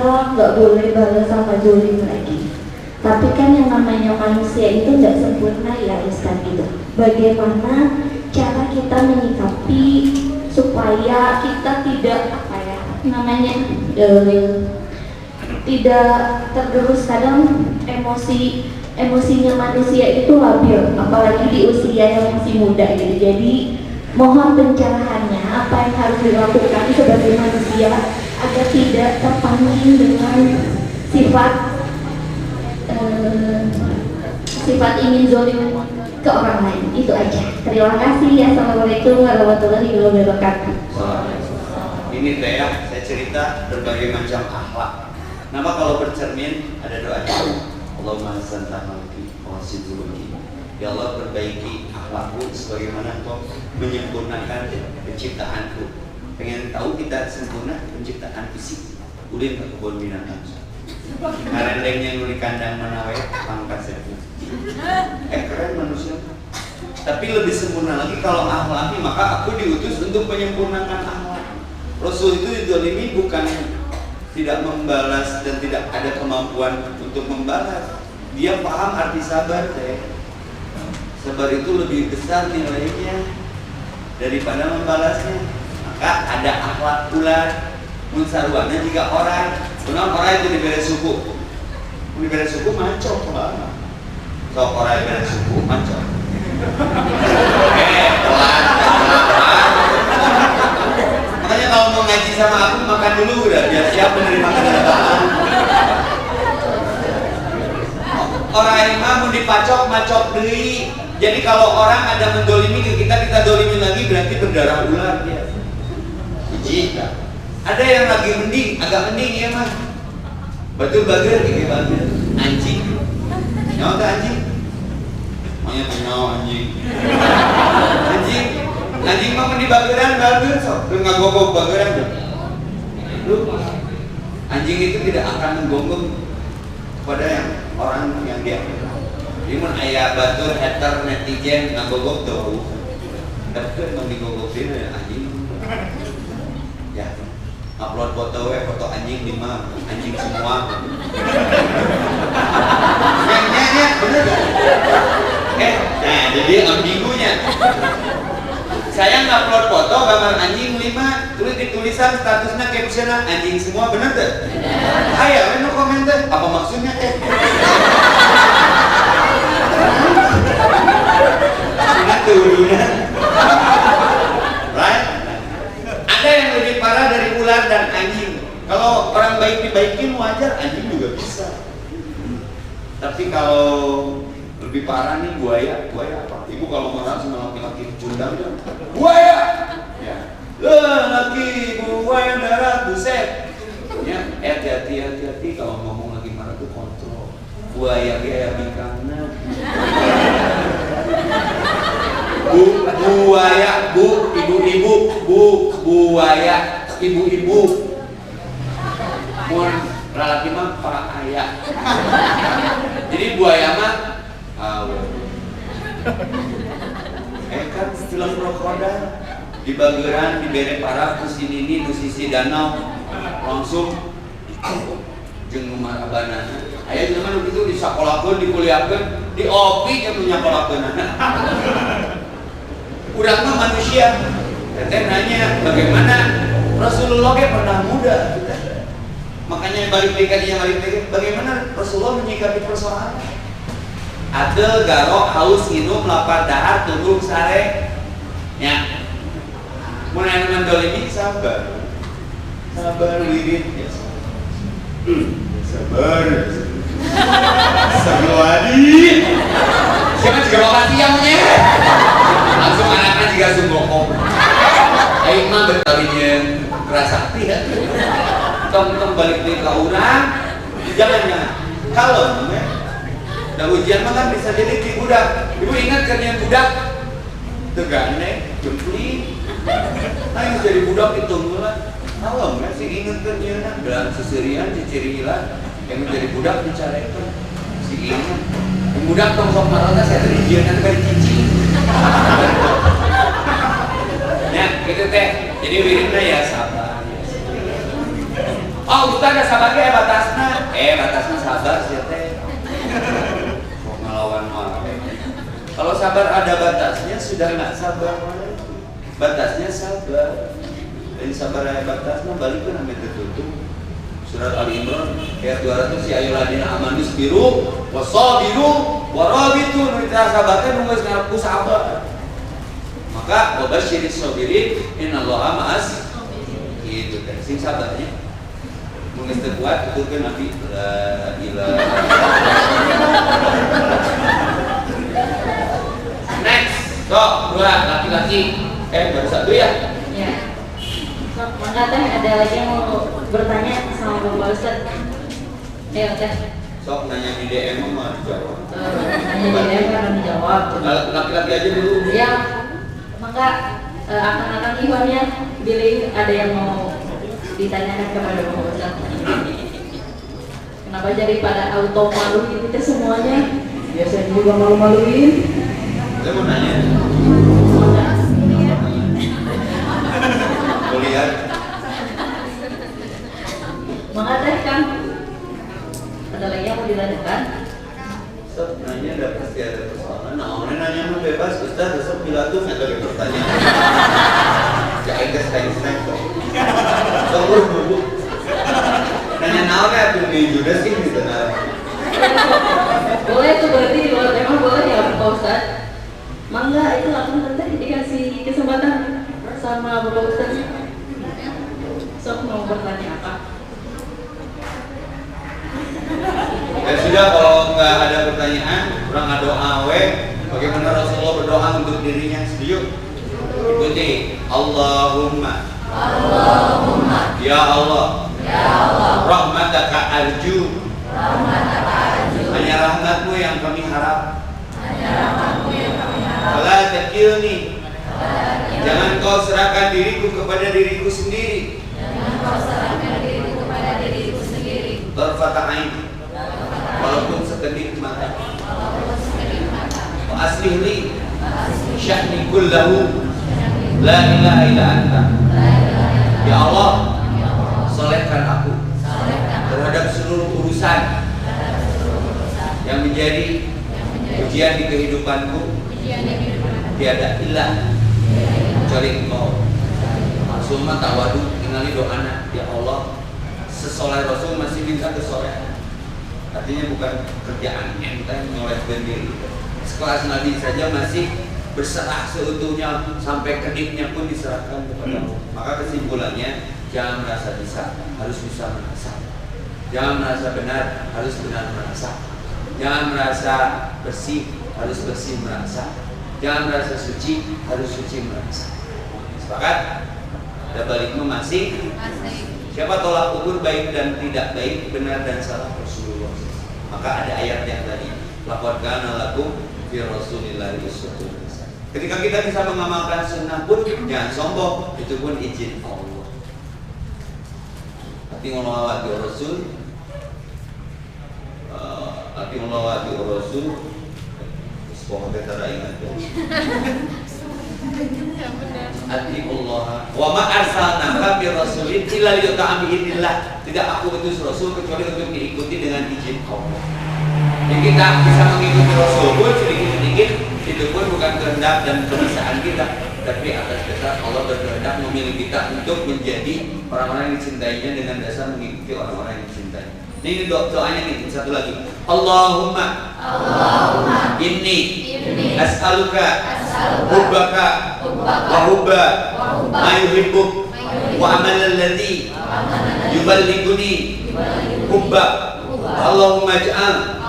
nggak boleh balas sama zolim lagi. Tapi kan yang namanya manusia itu nggak sempurna ya Ustaz gitu. Bagaimana cara kita menyikapi supaya kita tidak apa ya namanya tidak tergerus kadang emosinya manusia itu labil apalagi di usia yang masih muda gitu. Jadi mohon pencerahannya apa yang harus dilakukan sebagai manusia agar tidak terpancing dengan sifat ingin zolim ke orang lain. Itu aja. Terima kasih. Assalamualaikum warahmatullahi wabarakatuh. Ini teh ya, saya cerita berbagai macam akhlak. Nama kalau bercermin ada doanya. Allahumma santamalki wasidulki. Ya Allah perbaiki akhlakku sebagaimana Engkau menyempurnakan penciptaanku. Pengen tahu kita sempurna penciptaan fisik. Ulin ke kebun binatang. Ngarendengnya nuli kandang menawe pangkat sepu. Keren manusia. Tapi lebih sempurna lagi kalau akhlaknya, maka aku diutus untuk menyempurnakan akhlak. Rasul itu dizalimi bukan tidak membalas dan tidak ada kemampuan untuk membalas. Dia paham arti sabar deh. Sabar itu lebih besar nilainya daripada membalasnya. Maka ada akhlak pula mun sarwana jika orang kunaon orang itu dibere suku maco kemana sok orang dibere suku maco pelan. Makanya kalau mau ngaji sama aku makan dulu udah biar siap menerima kenyataan. Orang yang mau dipacok macok deui. Jadi kalau orang ada mendolimi ke kita dolimi lagi berarti berdarah ular dia. Jika ada yang lagi agak mending ya mah. Betul bager gitu bager. Anjing. Nyawa tuh anjing. Maunya nyawa anjing. Anjing mah di bageran bager sok. Lu ngagogok bageran tuh. Lu anjing itu tidak akan menggonggong pada yang orang yang dia. Jadi mun aya batur hater netizen ngagogok tuh. Tapi mau digogok dia anjing. Ya, upload foto foto anjing 5, anjing semua. Ya, bener gak? Nah jadi ambigunya. Saya ngupload foto gambar anjing 5, terus ditulisan statusnya captionnya anjing semua, bener gak? Ayo, no komentar, apa maksudnya Nah turunan. Right? Ada yang lebih parah dari ular dan anjing. Kalau orang baik dibaikin wajar, anjing juga bisa. Tapi kalau lebih parah nih buaya apa? Ibu kalau marah sama laki-laki cundang bilang buaya. Ya, laki buaya darat buset. Ya, hati-hati kalau ngomong lagi marah tuh kontrol. Buaya gaya bingkangna. Buaya, ibu-ibu, buaya, ibu-ibu. Mun lalaki mah para ayah. Jadi buaya mah kan film krokodil di bageran dibere parah ku sini nu sisi danau langsung jeung nu marabanana. Aya jelema nu kitu disakolakeun, dikuliahkeun, diopi jeung nu nyakolakeunana. Urang mah manusia. Teteh nanya bagaimana Rasulullah pernah muda kita. Makanya balik lagi bagaimana Rasulullah menyikapi persoalan. Ada garok haus minum lapar dahar tunggu sare. Ya. Mun aya mandolimi sabar wirid ya. Sabar. Sabarwadi. Siapa juga lokasi yang punya? Langsung anaknya juga sumbokong. Aing mah betalinya kerasakti ya. Tong balik ke urang. Jangan. Kalau dan ujian mah kan bisa jadi di budak. Ibu ingat kan yang budak tegane, jempli. Nah yang jadi budak itu mulai. Kalau nggak sih ingat kan dia dalam seserian cicirilan yang menjadi budak dicarekan. Si ingat. Yang budak tong sok marana saya tadi dia nanti kali cici. Ya gitu teh. Jadi wiridna ya sabar. Oh, ustaz ada sabarnya batasnya sabar sih teh. Ngelawan orang. Kalau sabar ada batasnya, sudah nggak sabar lagi. Batasnya sabar. Dan sabar ada batasnya balik ke namanya tertutup. Surat Ali Imran ayat 200 ya ayyuhalladzina amanu sabiru wasabiru warabitu. Kita sabarkan nunggu ngaku sabar. Maka wabasyiris sabirin innallaha ma'as. Itu kan sing sabarnya. Mungkin terkuat itu kan Nabi la ilaha. Next, dua laki-laki. Baru satu ya? Ya. Maka teh ada lagi yang mau bertanya sama Bapak Ustaz. Ayo teh. Sok nanya di DM mah dijawab. Nanya di DM kan dijawab. Laki-laki aja dulu. Ya. Maka akan Iwannya pilih ada yang mau ditanyakan kepada Bapak Ustaz. Kenapa jadi pada auto malu gitu teh semuanya? Biasanya juga malu-maluin. Saya mau nanya. Kuliah. Maka teh kan ada lagi yang mau ditanyakan? Sok nanya ada pasti ada persoalan. Nah orang nanya mah bebas. Ustaz besok Pilatus ada pertanyaan. Jangan ke snack kok. Tunggu dulu. Nanya naon ya tuh di Judas sih gitu nah. Boleh tuh berarti di luar tema boleh ya Pak Ustadz? Mangga itu langsung nanti dikasih kesempatan sama Bapak Ustadz. Sok mau bertanya apa? Ya sudah, kalau nggak ada pertanyaan, kurang ada doa bagaimana Rasulullah berdoa untuk dirinya sendiri. Ikuti. Allahumma ya Allah rahmataka arju, hanya rahmatmu yang kami harap. Fala takilni, jangan kau serahkan diriku kepada diriku sendiri. Tarfata ain, walaupun sekedip mata. Wa aslih li sya'ni kullahu la ilaha illa anta. Ya Allah, solehkan aku terhadap seluruh urusan yang menjadi ujian di kehidupanku. Tiada ilah kecuali Engkau. Summa tawadu, ingali doana. Ya Allah, sesoleh Rasul masih minta kesolehan. Artinya bukan kerjaan enteng nyolehkan diri. Sekelas Nabi saja masih berserah seutuhnya, sampai kedipnya pun diserahkan kepada Allah. Maka kesimpulannya, jangan merasa bisa, harus bisa merasa. Jangan merasa benar, harus benar merasa. Jangan merasa bersih, harus bersih merasa. Jangan merasa suci, harus suci merasa. Sepakat? Ada balikmu masih? Siapa tolak ukur baik dan tidak baik, benar dan salah Rasulullah. Maka ada ayat yang tadi, laqad kana lakum fi Rasulillahi uswatun hasanah. Ketika kita bisa mengamalkan sunnah pun jangan sombong, itu pun izin Allah. Ati Allah wa Rasul, ati Allah wa Rasul. Semoga kita ingat. Ati Allah wa ma arsalnaka bi rasulin illa liyuta'a bi'idznillah. Tidak aku utus Rasul kecuali untuk diikuti dengan izin Allah. Jadi kita bisa mengikuti Rasul pun sedikit-sedikit, itu pun bukan kehendak dan kebiasaan kita, tapi atas dasar Allah berkehendak memilih kita untuk menjadi orang-orang yang dicintainya dengan dasar mengikuti orang-orang yang dicintai. Ini doanya nih, satu lagi. Allahumma inni as'aluka hubbaka wa hubba ma yuhibbuk wa amal alladhi yuballighuni hubbak. Allahumma ij'al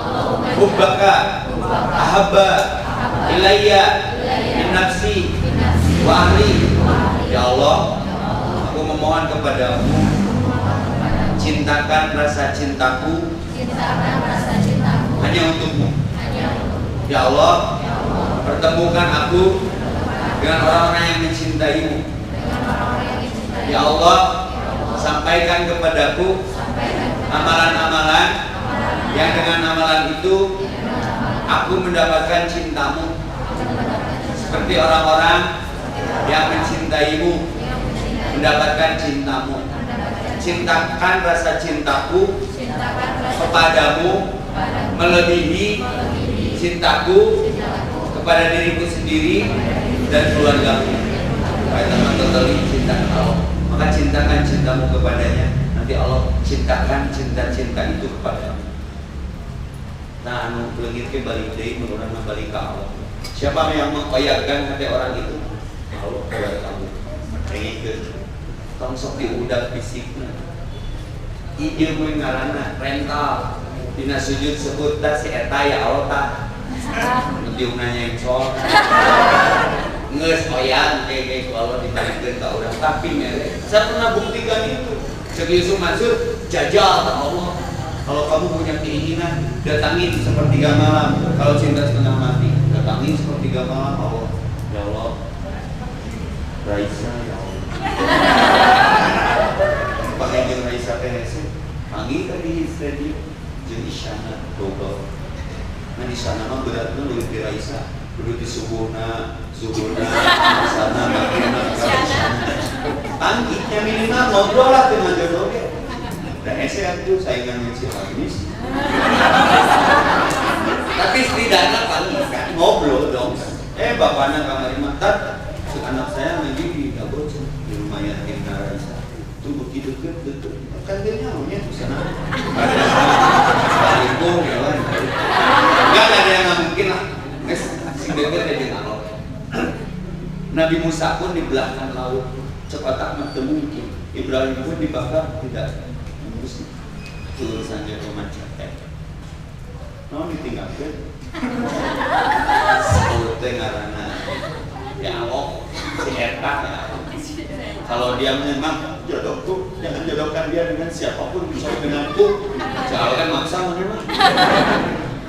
hubbaka ahabba ilayya min nafsi wa ahli. Ya Allah, aku memohon kepadamu, cintakan rasa cintaku hanya untukmu. Ya Allah, pertemukan aku dengan orang-orang yang mencintaimu. Ya Allah, sampaikan kepadaku amalan-amalan yang dengan amalan itu aku mendapatkan cintamu, seperti orang-orang yang mencintaimu mendapatkan cintamu. Cintakan rasa cintaku kepadamu melebihi cintaku kepada diriku sendiri dan keluargaku. Supaya teman-teman cinta Allah, maka cintakan cintamu kepadanya. Nanti Allah cintakan cinta-cinta itu kepadamu. Nah, anu leungit ke balik deui menurut balik ke Allah. Siapa yang mengoyakkan hati orang itu? Allah kepada kamu. Rengikeun. Tong sok diudak fisikna. Ieu mah ngaranna rental. Dina sujud sebut da si eta ya Allah tah. Diung nanya yang soal. Ngeus oyang ge Allah dibalikeun ka urang tapi mere. Saya pernah buktikan itu. Ceuk Yusuf Mansur jajal ka Allah. Kalau kamu punya keinginan, datangin sepertiga malam. Kalau cinta setengah mati, datangin sepertiga malam. Allah, ya Allah, Raisa, ya Allah. Pakai jeung Raisa TNC, panggil tadi istri jeung Isyana double. Nah di sana mah beratnya lebih di Raisa, duduk di subuhna, sana makina, panggilnya minimal ngobrol lah dengan jodohnya. Dan saya itu saingan si Agnes. Tapi setidaknya kan ngobrol dong. Bapaknya kamar mata, anak saya lagi di Dago di rumah yatim Raisa. Itu begitu betul kan dia nyawanya tuh sana sekalipun ya kan nggak ada yang nggak mungkin lah nes si deket aja ngalor. Nabi Musa pun di belakang laut cepat amat mungkin. Ibrahim pun dibakar tidak tembus tulisannya roman capek. Nah ditinggalkan saut teh ngaranna ya Allah si eta ya Allah. Kalau dia memang jodohku, jangan jodohkan dia dengan siapapun kecuali denganku. Jangan maksa mana.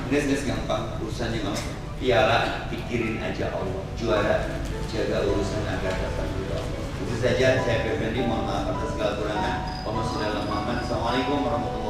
Nes gampang, urusannya gampang. Piala pikirin aja Allah, juara jaga urusan agar dapat ridho Allah. Itu saja saya Fendi, mohon maaf atas segala kurangan. Assalamualaikum warahmatullahi wabarakatuh.